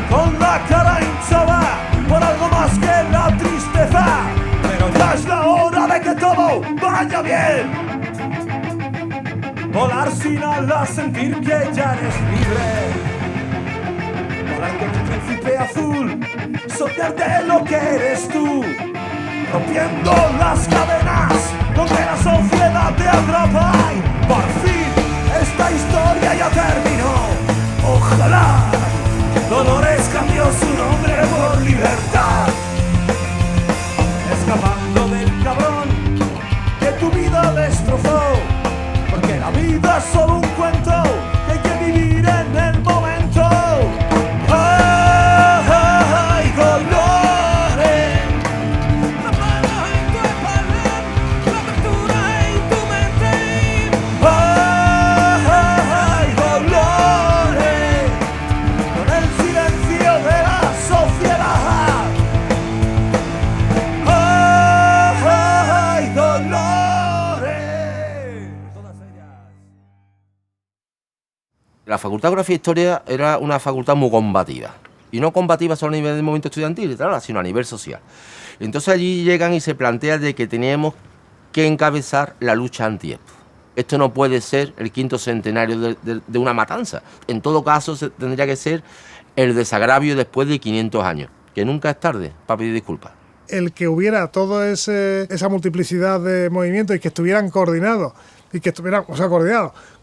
con la cara hinchada por algo más que la tristeza. Pero ya es la hora de que todo vaya bien. Volar sin alas, sentir que ya eres libre. Volar con tu príncipe azul, soñarte lo que eres tú. Rompiendo las cadenas donde la sociedad te atrapa. Y por fin esta historia ya terminó. Ojalá Dolores cambió su nombre por libertad. Escapando del cabrón que tu vida destrozó. Porque la vida es solo un cuento que hay que vivir en el momento. ¡Ay, Dolores! La mano en tu espalda, la apertura en tu mente. ¡Ay, Dolores! Con el silencio de la sociedad. ¡Ay, Dolores! La Facultad de Geografía e Historia era una facultad muy combativa. Y no combativa solo a nivel del movimiento estudiantil, sino a nivel social. Entonces allí llegan y se plantea de que teníamos que encabezar la lucha anti-EPO. Esto no puede ser el 5º centenario de una matanza. En todo caso, tendría que ser el desagravio después de 500 años, que nunca es tarde para pedir disculpas. El que hubiera toda esa multiplicidad de movimientos y que estuvieran coordinados, que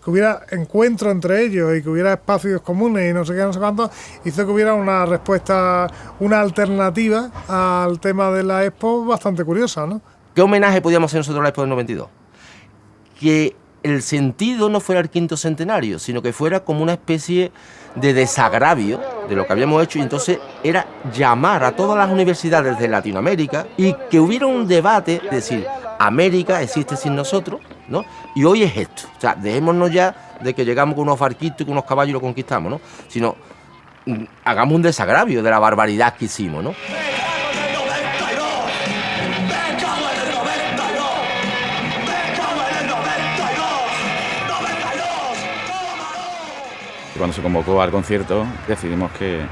hubiera encuentro entre ellos y que hubiera espacios comunes y no sé qué, no sé cuánto, hizo que hubiera una respuesta, una alternativa al tema de la Expo bastante curiosa, ¿no? ¿Qué homenaje podíamos hacer nosotros a la Expo del 92? Que el sentido no fuera el 5º centenario, sino que fuera como una especie de desagravio de lo que habíamos hecho, y entonces era llamar a todas las universidades de Latinoamérica y que hubiera un debate, decir, América existe sin nosotros, ¿no? Y hoy es esto. O sea, dejémonos ya de que llegamos con unos barquitos y con unos caballos y lo conquistamos, ¿no? Sino hagamos un desagravio de la barbaridad que hicimos, ¿no? Cuando se convocó al concierto decidimos que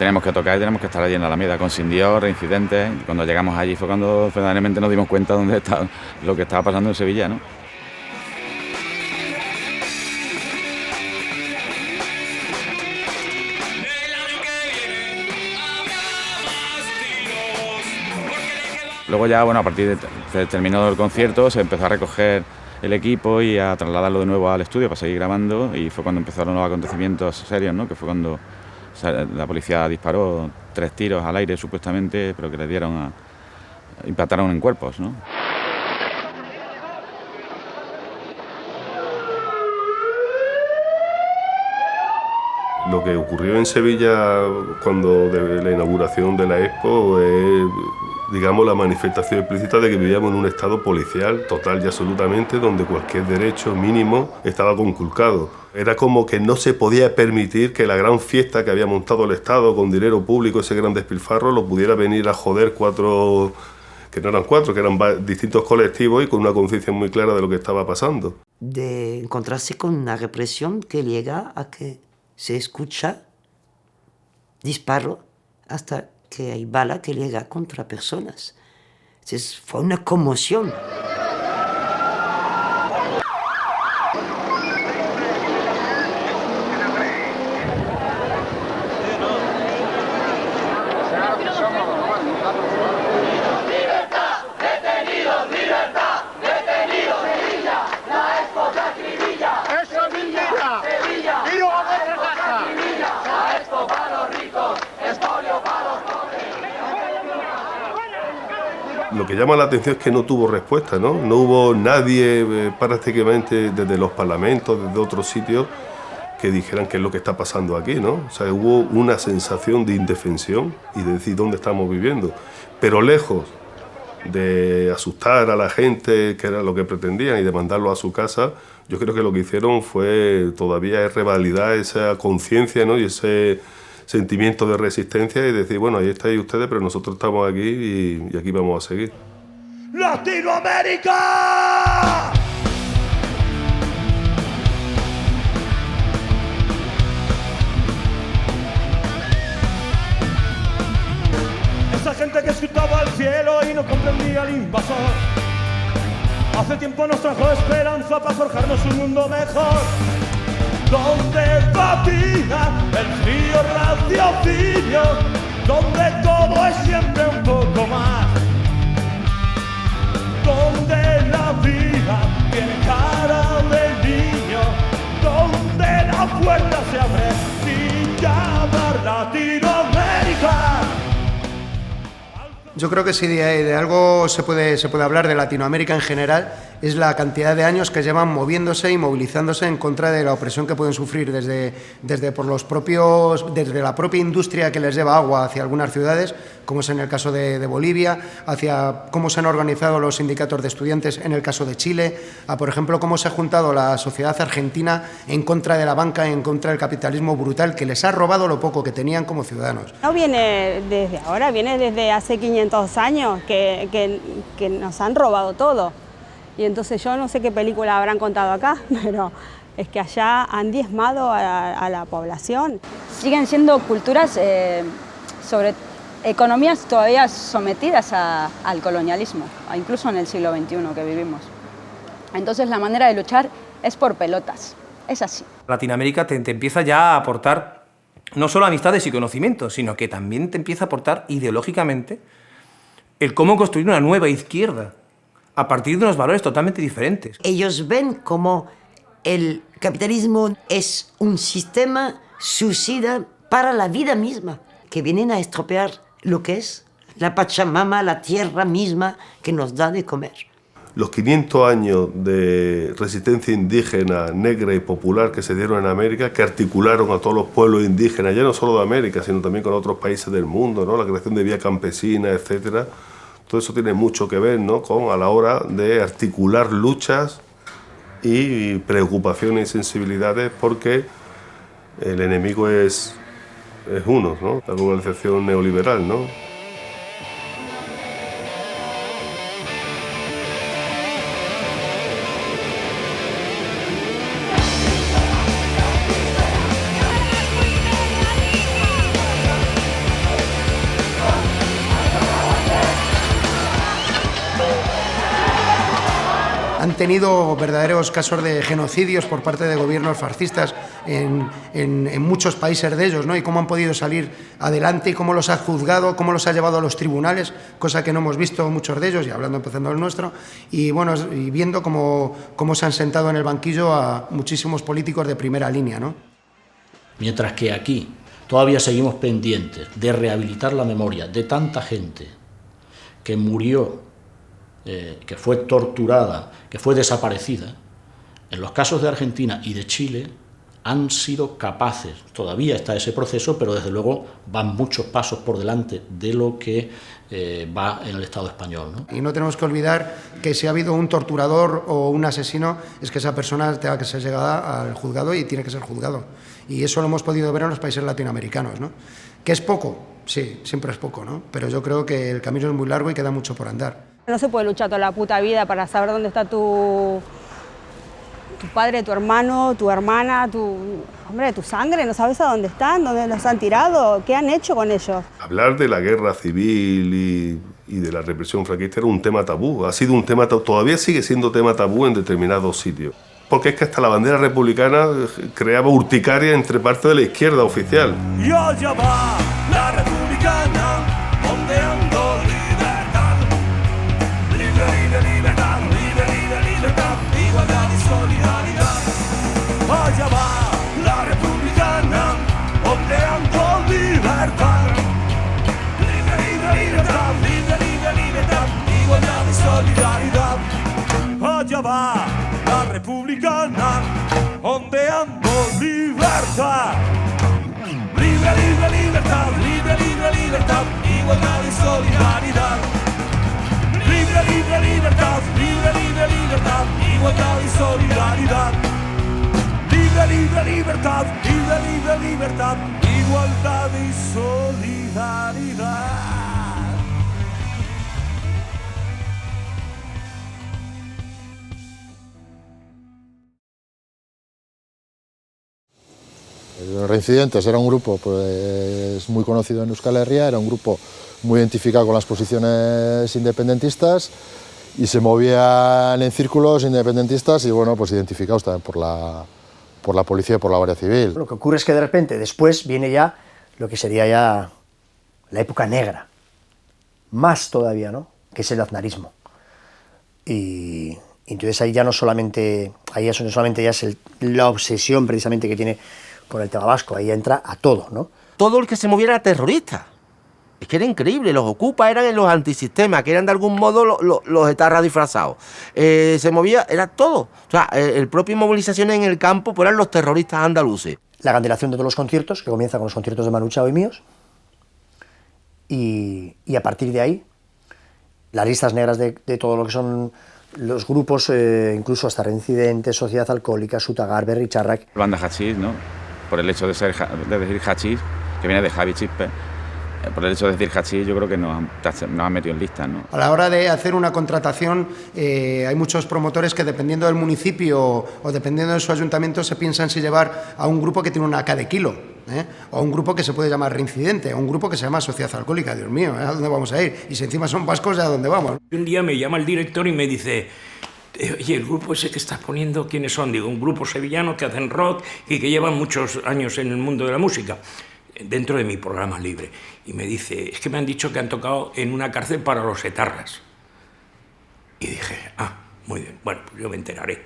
tenemos que tocar y tenemos que estar allí en la Alameda, con Sin Dios, Reincidentes. Y cuando llegamos allí fue cuando verdaderamente nos dimos cuenta de dónde está lo que estaba pasando en Sevilla, ¿no? Luego ya, bueno, a partir de terminado el concierto se empezó a recoger el equipo y a trasladarlo de nuevo al estudio para seguir grabando, y fue cuando empezaron los acontecimientos serios, ¿no? Que fue cuando la policía disparó 3 tiros al aire supuestamente, pero que le impactaron en cuerpos, ¿no? Lo que ocurrió en Sevilla cuando de la inauguración de la Expo es, digamos, la manifestación explícita de que vivíamos en un estado policial total y absolutamente, donde cualquier derecho mínimo estaba conculcado. Era como que no se podía permitir que la gran fiesta que había montado el Estado con dinero público, ese gran despilfarro, lo pudiera venir a joder 4, que no eran 4, que eran distintos colectivos y con una conciencia muy clara de lo que estaba pasando. De encontrarse con una represión que llega a que se escucha disparo hasta que hay bala que llega contra personas. Entonces, fue una conmoción. Lo que llama la atención es que no tuvo respuesta, ¿no? No hubo nadie prácticamente desde los parlamentos, desde otros sitios, que dijeran qué es lo que está pasando aquí, ¿no? O sea, hubo una sensación de indefensión y de decir dónde estamos viviendo. Pero lejos de asustar a la gente, que era lo que pretendían, y de mandarlo a su casa, yo creo que lo que hicieron fue todavía revalidar esa conciencia, ¿no? Y ese sentimiento de resistencia y decir, bueno, ahí estáis ustedes, pero nosotros estamos aquí y aquí vamos a seguir. ¡Latinoamérica! Esa gente que escrutaba el cielo y no comprendía el invasor. Hace tiempo nos trajo esperanza para forjarnos un mundo mejor, donde patina el frío raciocinio, donde todo es siempre un poco más, donde la vida tiene cara de niño, donde la puerta se abre sin llamar Latinoamérica. Yo creo que si de algo se puede hablar de Latinoamérica en general, es la cantidad de años que llevan moviéndose y movilizándose en contra de la opresión que pueden sufrir desde la propia industria que les lleva agua hacia algunas ciudades, como es en el caso de Bolivia, hacia cómo se han organizado los sindicatos de estudiantes en el caso de Chile, a, por ejemplo, cómo se ha juntado la sociedad argentina en contra de la banca, en contra del capitalismo brutal que les ha robado lo poco que tenían como ciudadanos. No viene desde ahora, viene desde hace 500 años que nos han robado todo. Y entonces yo no sé qué película habrán contado acá, pero es que allá han diezmado a la población. Siguen siendo culturas sobre economías todavía sometidas al colonialismo, incluso en el siglo XXI que vivimos. Entonces la manera de luchar es por pelotas, es así. Latinoamérica te empieza ya a aportar no solo amistades y conocimientos, sino que también te empieza a aportar ideológicamente el cómo construir una nueva izquierda a partir de unos valores totalmente diferentes. Ellos ven como el capitalismo es un sistema suicida para la vida misma, que vienen a estropear lo que es la Pachamama, la tierra misma que nos da de comer. Los 500 años de resistencia indígena, negra y popular que se dieron en América, que articularon a todos los pueblos indígenas, ya no solo de América, sino también con otros países del mundo, ¿no? La creación de vía campesina, etcétera. Todo eso tiene mucho que ver, ¿no?, con a la hora de articular luchas y preocupaciones y sensibilidades, porque el enemigo es uno, ¿no?, la globalización neoliberal, ¿no? tenido verdaderos casos de genocidios por parte de gobiernos fascistas en muchos países de ellos, ¿no? Y cómo han podido salir adelante y cómo los ha juzgado, cómo los ha llevado a los tribunales, cosa que no hemos visto muchos de ellos, y empezando del nuestro, y bueno, y viendo cómo se han sentado en el banquillo a muchísimos políticos de primera línea, ¿no? Mientras que aquí todavía seguimos pendientes de rehabilitar la memoria de tanta gente que murió, que fue torturada, que fue desaparecida, en los casos de Argentina y de Chile han sido capaces, todavía está ese proceso, pero desde luego van muchos pasos por delante de lo que va en el Estado español, ¿no? Y no tenemos que olvidar que si ha habido un torturador o un asesino, es que esa persona tenga que ser llegada al juzgado y tiene que ser juzgado. Y eso lo hemos podido ver en los países latinoamericanos, ¿no? ¿Que es poco? Sí, siempre es poco, ¿no? Pero yo creo que el camino es muy largo y queda mucho por andar. No se puede luchar toda la puta vida para saber dónde está tu padre, tu hermano, tu hermana, tu sangre. No sabes a dónde están, dónde los han tirado, qué han hecho con ellos. Hablar de la guerra civil y de la represión franquista era un tema tabú. Ha sido un tema todavía sigue siendo tema tabú en determinados sitios. Porque es que hasta la bandera republicana creaba urticaria entre parte de la izquierda oficial. Y allá va la republicana, ondeando libertad. Libre, libertad, libre, libertad, igualdad y solidaridad. Allá va la republicana, ondeando libertad. Libre, libertad, libre, libertad, igualdad y solidaridad. Allá va la republicana, ondeando libertad. Libre, libertad, libre, libertad, igualdad y solidaridad. Libre, libertad, libre, libertad, igualdad y solidaridad. Libre, libertad, libre, libertad, igualdad y solidaridad. Los Reincidentes era un grupo pues, muy conocido en Euskal Herria, era un grupo muy identificado con las posiciones independentistas y se movían en círculos independentistas y bueno, pues identificados también por la policía y por la Guardia Civil. Lo que ocurre es que de repente después viene ya lo que sería ya la época negra, más todavía, ¿no? Que es el aznarismo. Y entonces ahí ya no solamente, ya es la obsesión precisamente que tiene con el tema vasco, ahí entra a todo, ¿no? Todo el que se moviera era terrorista. Es que era increíble, los ocupas eran los antisistemas, que eran de algún modo los etarras disfrazados. Se movía, era todo. O sea, el propio movilizaciones en el campo pues eran los terroristas andaluces. La cancelación de todos los conciertos, que comienza con los conciertos de Manu Chao y míos, y a partir de ahí, las listas negras de todo lo que son los grupos, incluso hasta Reincidentes, Sociedad Alcohólica, Sutagar, Berri Charrac. Banda Hachís, ¿no? Por el hecho de decir Hachís, que viene de Javi Chispe, por el hecho de decir Hachís yo creo que nos han metido en listas, ¿no? A la hora de hacer una contratación hay muchos promotores que dependiendo del municipio o dependiendo de su ayuntamiento se piensan si llevar a un grupo que tiene una K de kilo, o a un grupo que se puede llamar Reincidente, o un grupo que se llama Sociedad Alcohólica. Dios mío, ¿a dónde vamos a ir? Y si encima son vascos, ¿a dónde vamos? Un día me llama el director y me dice: oye, el grupo ese que estás poniendo, ¿quiénes son? Digo, un grupo sevillano que hacen rock y que llevan muchos años en el mundo de la música, dentro de mi programa libre. Y me dice, es que me han dicho que han tocado en una cárcel para los etarras. Y dije, muy bien, bueno, pues yo me enteraré.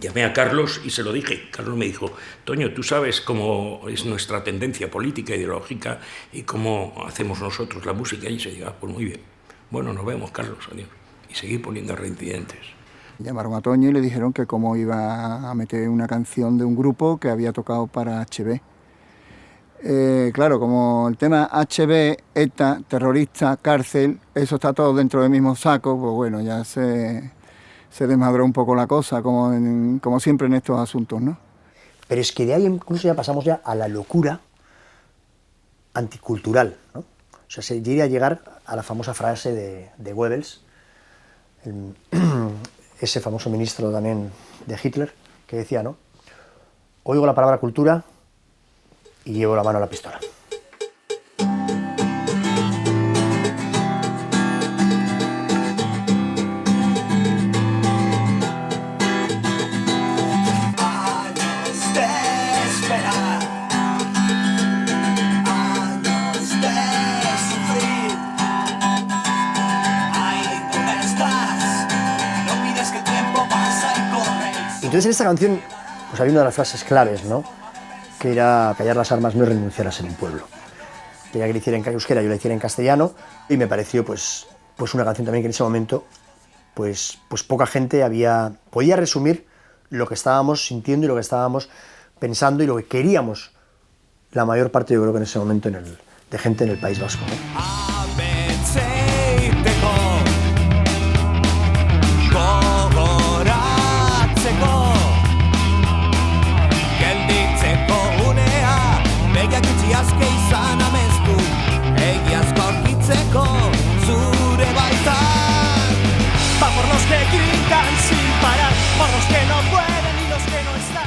Llamé a Carlos y se lo dije. Carlos me dijo, Toño, tú sabes cómo es nuestra tendencia política, ideológica y cómo hacemos nosotros la música. Y se diga, pues muy bien. Bueno, nos vemos, Carlos, adiós. Y seguí poniendo Reincidentes. Llamaron a Toño y le dijeron que cómo iba a meter una canción de un grupo que había tocado para HB. Claro, como el tema HB, ETA, terrorista, cárcel, eso está todo dentro del mismo saco, pues bueno, ya se desmadró un poco la cosa, como siempre en estos asuntos, ¿no? Pero es que de ahí incluso ya pasamos ya a la locura anticultural, ¿no? O sea, se iría a llegar a la famosa frase de Goebbels, ese famoso ministro también de Hitler, que decía, ¿no? Oigo la palabra cultura y llevo la mano a la pistola. será. Años de sufrir. Ay, ¿dónde estás? No pides que el tiempo pasa y corre. Entonces en esta canción pues había una de las frases claves, ¿no? Que era callar las armas, no renunciar a ser un pueblo. Quería que le hiciera en euskera, yo la hiciera en castellano, y me pareció pues una canción también que en ese momento pues poca gente podía resumir lo que estábamos sintiendo y lo que estábamos pensando y lo que queríamos la mayor parte, yo creo que en ese momento de gente en el País Vasco, ¿no? Va por los que gritan sin parar, por los que no pueden y los que no están.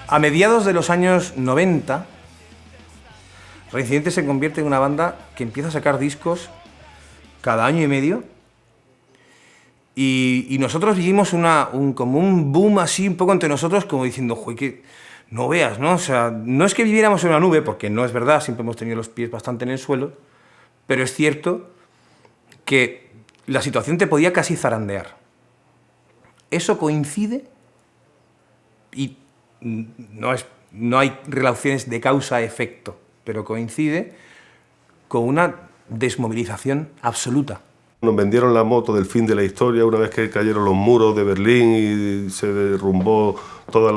A mediados de los años 90, Reincidente se convierte en una banda que empieza a sacar discos cada año y medio. Y nosotros vivimos como un boom así un poco entre nosotros, como diciendo, joder, que no veas, ¿no? O sea, no es que viviéramos en una nube, porque no es verdad, siempre hemos tenido los pies bastante en el suelo, pero es cierto que la situación te podía casi zarandear. Eso coincide, y no hay relaciones de causa-efecto, pero coincide con una desmovilización absoluta. Nos vendieron la moto del fin de la historia una vez que cayeron los muros de Berlín y se derrumbó todos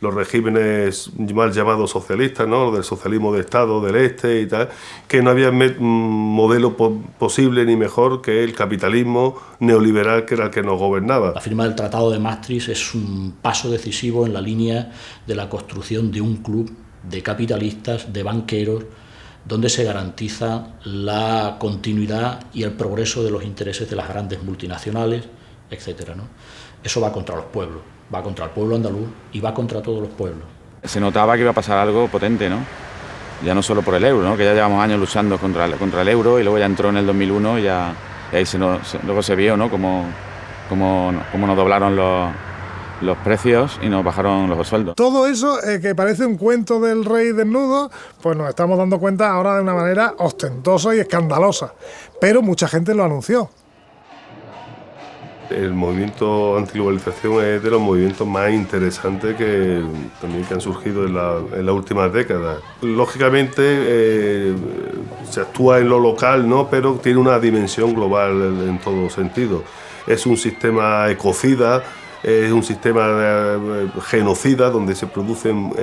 los regímenes mal llamados socialistas, ¿no? Del socialismo de Estado del Este y tal, que no había modelo posible ni mejor que el capitalismo neoliberal que era el que nos gobernaba. La firma del Tratado de Maastricht es un paso decisivo en la línea de la construcción de un club de capitalistas, de banqueros, donde se garantiza la continuidad y el progreso de los intereses de las grandes multinacionales, etcétera, ¿no? Eso va contra los pueblos, va contra el pueblo andaluz y va contra todos los pueblos. Se notaba que iba a pasar algo potente, ¿no? Ya no solo por el euro, ¿no? Que ya llevamos años luchando contra el euro y luego ya entró en el 2001 y ahí luego se vio, ¿no? Cómo nos doblaron los precios y nos bajaron los sueldos. Todo eso, que parece un cuento del rey desnudo, pues nos estamos dando cuenta ahora de una manera ostentosa y escandalosa. Pero mucha gente lo anunció. El movimiento antiglobalización es de los movimientos más interesantes que han surgido en las últimas décadas. Lógicamente se actúa en lo local, ¿no? Pero tiene una dimensión global en todo sentido. Es un sistema ecocida, es un sistema genocida donde se producen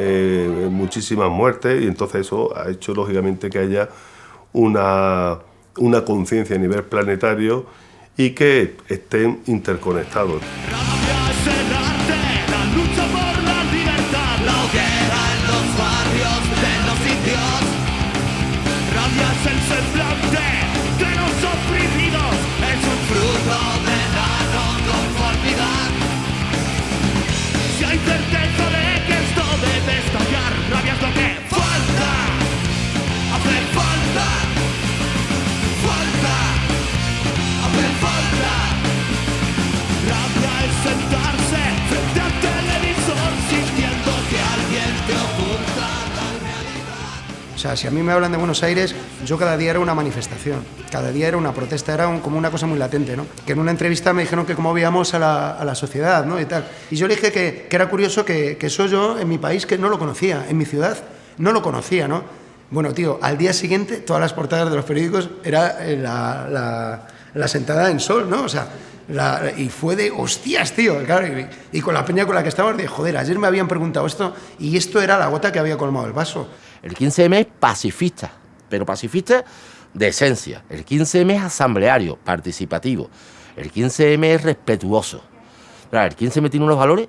muchísimas muertes y entonces eso ha hecho lógicamente que haya una conciencia a nivel planetario y que estén interconectados. O sea, si a mí me hablan de Buenos Aires, yo cada día era una manifestación, cada día era una protesta, era como una cosa muy latente, ¿no? Que en una entrevista me dijeron que cómo veíamos a la sociedad, ¿no? Y tal. Y yo le dije que era curioso que eso yo en mi país que no lo conocía, en mi ciudad no lo conocía, ¿no? Bueno, tío, al día siguiente todas las portadas de los periódicos era la sentada en Sol, ¿no? O sea, y fue de hostias, tío, claro, y con la peña con la que estábamos de joder, ayer me habían preguntado esto y esto era la gota que había colmado el vaso. El 15M es pacifista, pero pacifista de esencia. El 15M es asambleario, participativo. El 15M es respetuoso. Claro, el 15M tiene unos valores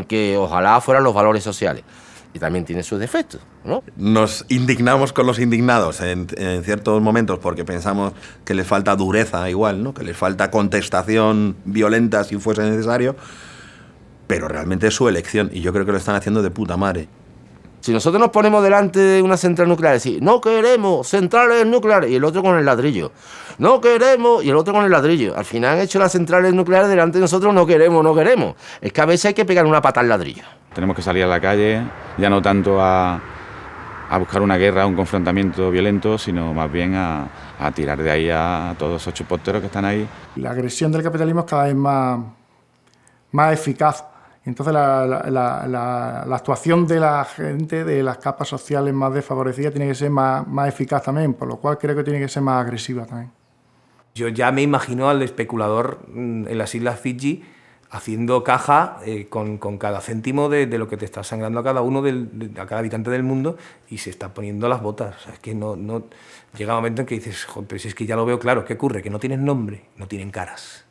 que ojalá fueran los valores sociales. Y también tiene sus defectos, ¿no? Nos indignamos con los indignados en ciertos momentos porque pensamos que les falta dureza igual, ¿no? Que les falta contestación violenta si fuese necesario, pero realmente es su elección y yo creo que lo están haciendo de puta madre. Si nosotros nos ponemos delante de una central nuclear y decimos, no queremos centrales nucleares, y el otro con el ladrillo, no queremos, y el otro con el ladrillo, al final han hecho las centrales nucleares delante de nosotros, no queremos. Es que a veces hay que pegar una pata al ladrillo. Tenemos que salir a la calle, ya no tanto a buscar una guerra, un confrontamiento violento, sino más bien a tirar de ahí a todos esos chupoteros que están ahí. La agresión del capitalismo es cada vez más eficaz. Entonces la actuación de la gente, de las capas sociales más desfavorecidas, tiene que ser más eficaz también, por lo cual creo que tiene que ser más agresiva también. Yo ya me imagino al especulador en las Islas Fiji haciendo caja con cada céntimo de lo que te está sangrando a cada uno, a cada habitante del mundo, y se está poniendo las botas. O sea, es que no llega un momento en que dices, joder, pero si es que ya lo veo claro, ¿qué ocurre? Que no tienen nombre, no tienen caras.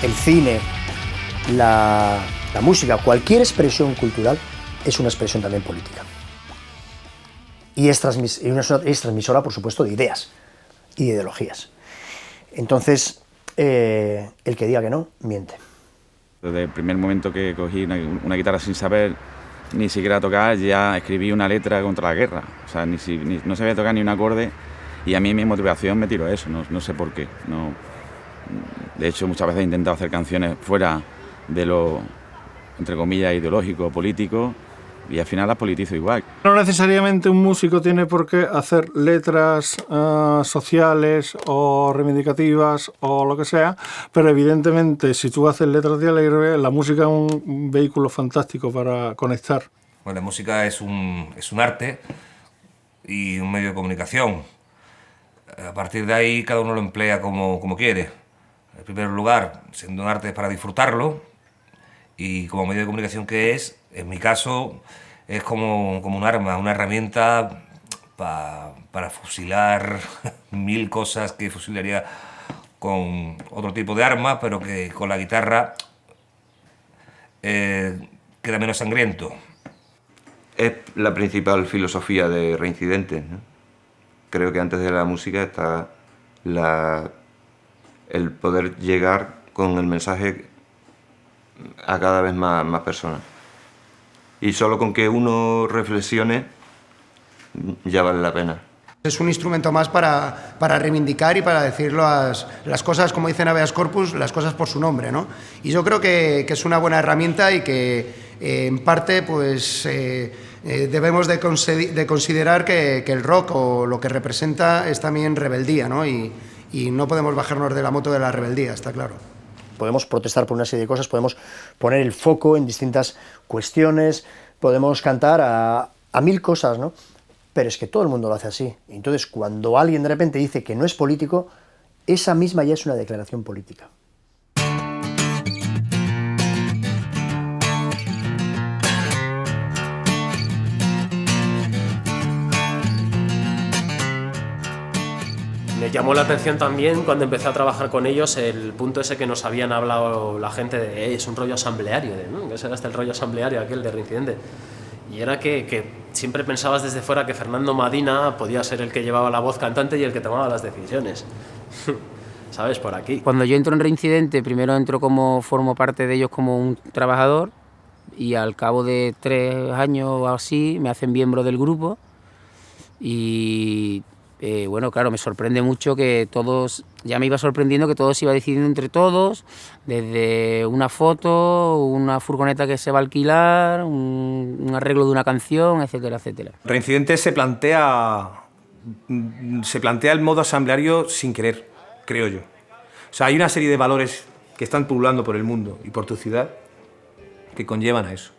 El cine, la música, cualquier expresión cultural es una expresión también política. Y es transmisora, por supuesto, de ideas y de ideologías. Entonces, el que diga que no, miente. Desde el primer momento que cogí una guitarra sin saber ni siquiera tocar, ya escribí una letra contra la guerra. O sea, no sabía tocar ni un acorde, y a mí mi motivación me tiró a eso, no sé por qué. De hecho, muchas veces he intentado hacer canciones fuera de lo, entre comillas, ideológico, político, y al final las politizo igual. No necesariamente un músico tiene por qué hacer letras sociales o reivindicativas o lo que sea, pero evidentemente si tú haces letras de alegre, la música es un vehículo fantástico para conectar. Bueno, la música es un arte y un medio de comunicación. A partir de ahí cada uno lo emplea como quiere. En primer lugar, siendo un arte para disfrutarlo, y como medio de comunicación que es, en mi caso, es como un arma, una herramienta para fusilar 1000 cosas que fusilaría con otro tipo de arma, pero que con la guitarra queda menos sangriento. Es la principal filosofía de Reincidentes, ¿no? Creo que antes de la música está el poder llegar con el mensaje a cada vez más personas. Y solo con que uno reflexione ya vale la pena. Es un instrumento más para reivindicar y para decir las cosas, como dicen habeas corpus, las cosas por su nombre, ¿no? Y yo creo que es una buena herramienta y que en parte pues debemos de considerar que el rock o lo que representa es también rebeldía, ¿no? Y no podemos bajarnos de la moto de la rebeldía, está claro. Podemos protestar por una serie de cosas, podemos poner el foco en distintas cuestiones, podemos cantar a 1000 cosas, ¿no? Pero es que todo el mundo lo hace así. Entonces, cuando alguien de repente dice que no es político, esa misma ya es una declaración política. Me llamó la atención también cuando empecé a trabajar con ellos el punto ese que nos habían hablado la gente de es un rollo asambleario, ¿no? ¿Qué será el rollo asambleario aquel de Reincidente? Y era que siempre pensabas desde fuera que Fernando Madina podía ser el que llevaba la voz cantante y el que tomaba las decisiones. ¿sabes? Por aquí. Cuando yo entro en Reincidente, primero formo parte de ellos como un trabajador y al cabo de 3 años o así me hacen miembro del grupo y bueno, claro, me sorprende mucho que todos, ya me iba sorprendiendo que todo se iba decidiendo entre todos, desde una foto, una furgoneta que se va a alquilar, un arreglo de una canción, etcétera, etcétera. Reincidente se plantea el modo asambleario sin querer, creo yo. O sea, hay una serie de valores que están pululando por el mundo y por tu ciudad que conllevan a eso.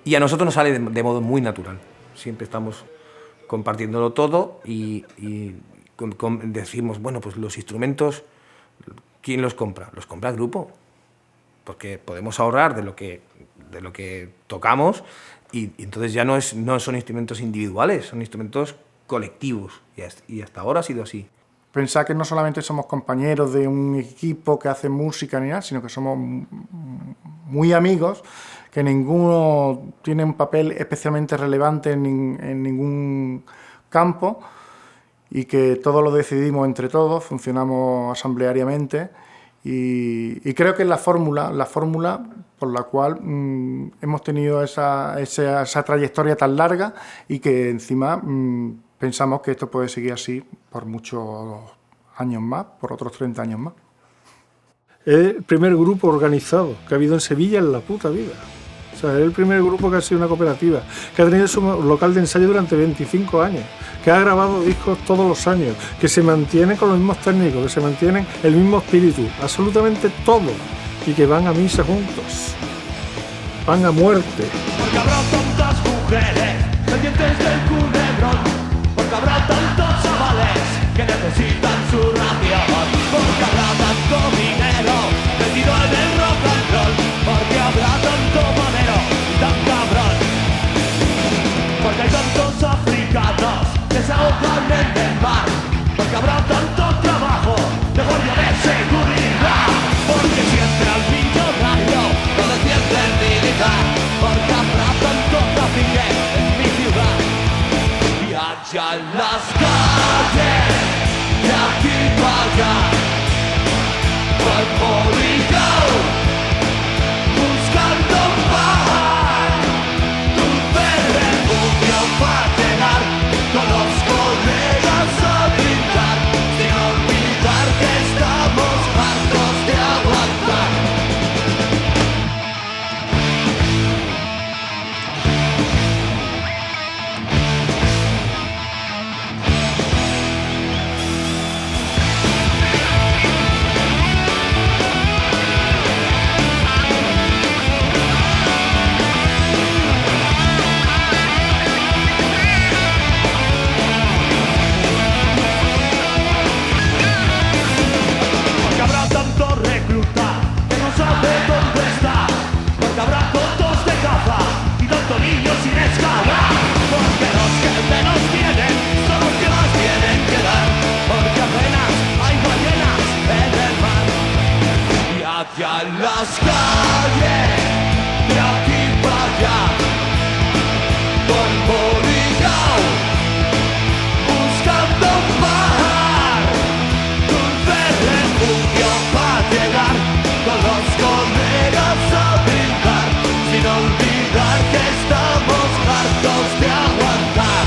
Y a nosotros nos sale de modo muy natural. Siempre estamos compartiéndolo todo y decimos, bueno, pues los instrumentos, ¿quién los compra? Los compra el grupo, porque podemos ahorrar de lo que tocamos y entonces ya no son instrumentos individuales, son instrumentos colectivos y hasta ahora ha sido así. Pensar que no solamente somos compañeros de un equipo que hace música ni nada, sino que somos muy amigos, que ninguno tiene un papel especialmente relevante en ningún campo y que todo lo decidimos entre todos, funcionamos asambleariamente y creo que es la fórmula por la cual hemos tenido esa trayectoria tan larga y que encima pensamos que esto puede seguir así por muchos años más, por otros 30 años más. Es el primer grupo organizado que ha habido en Sevilla en la puta vida. O sea, es el primer grupo que ha sido una cooperativa, que ha tenido su local de ensayo durante 25 años, que ha grabado discos todos los años, que se mantiene con los mismos técnicos, que se mantienen el mismo espíritu, absolutamente todo, y que van a misa juntos, van a muerte. Porque habrá tantas mujeres pendientes del culebrón, porque habrá tantos chavales que necesitan su ración, porque habrá tanto dinero metido en el rock and roll, porque habrá tanto manero y tan cabrón, porque hay tantos africanos que se ahogan en el mar, porque habrá tanto trabajo de guardia de seguridad, porque si entra el millonario no defiende el militar, porque habrá tanto trafique en mi ciudad y allá en las calles de aquí para allá, cuerpo ligado buscando paz, dulce refugio para llegar con los colegas a brindar, sin olvidar que estamos hartos de aguantar. Porque habrá tanto recluta que no sabe dónde está, porque habrá fotos de caza y tanto niño sin escala, porque los que menos tienen son los que más tienen que dar, porque apenas hay ballenas en el mar y hacia las calles de aquí para allá, cuerpo ligado buscando mar, dulce refugio para llegar con los colegas a brindar, sin olvidar que estamos hartos de aguantar.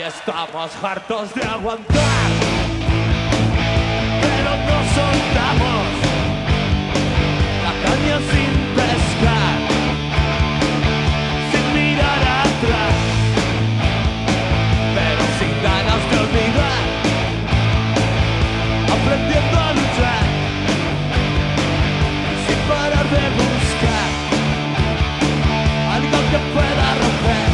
estamos hartos de aguantar, pero no soltamos la caña sin pescar, sin mirar atrás, pero sin ganas de olvidar, aprendiendo a luchar y sin parar de buscar algo que pueda romper.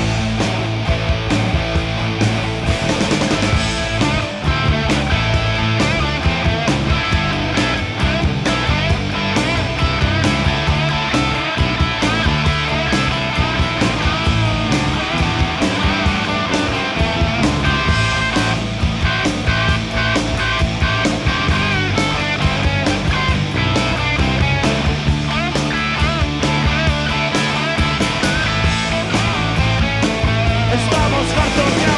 Estamos hartos de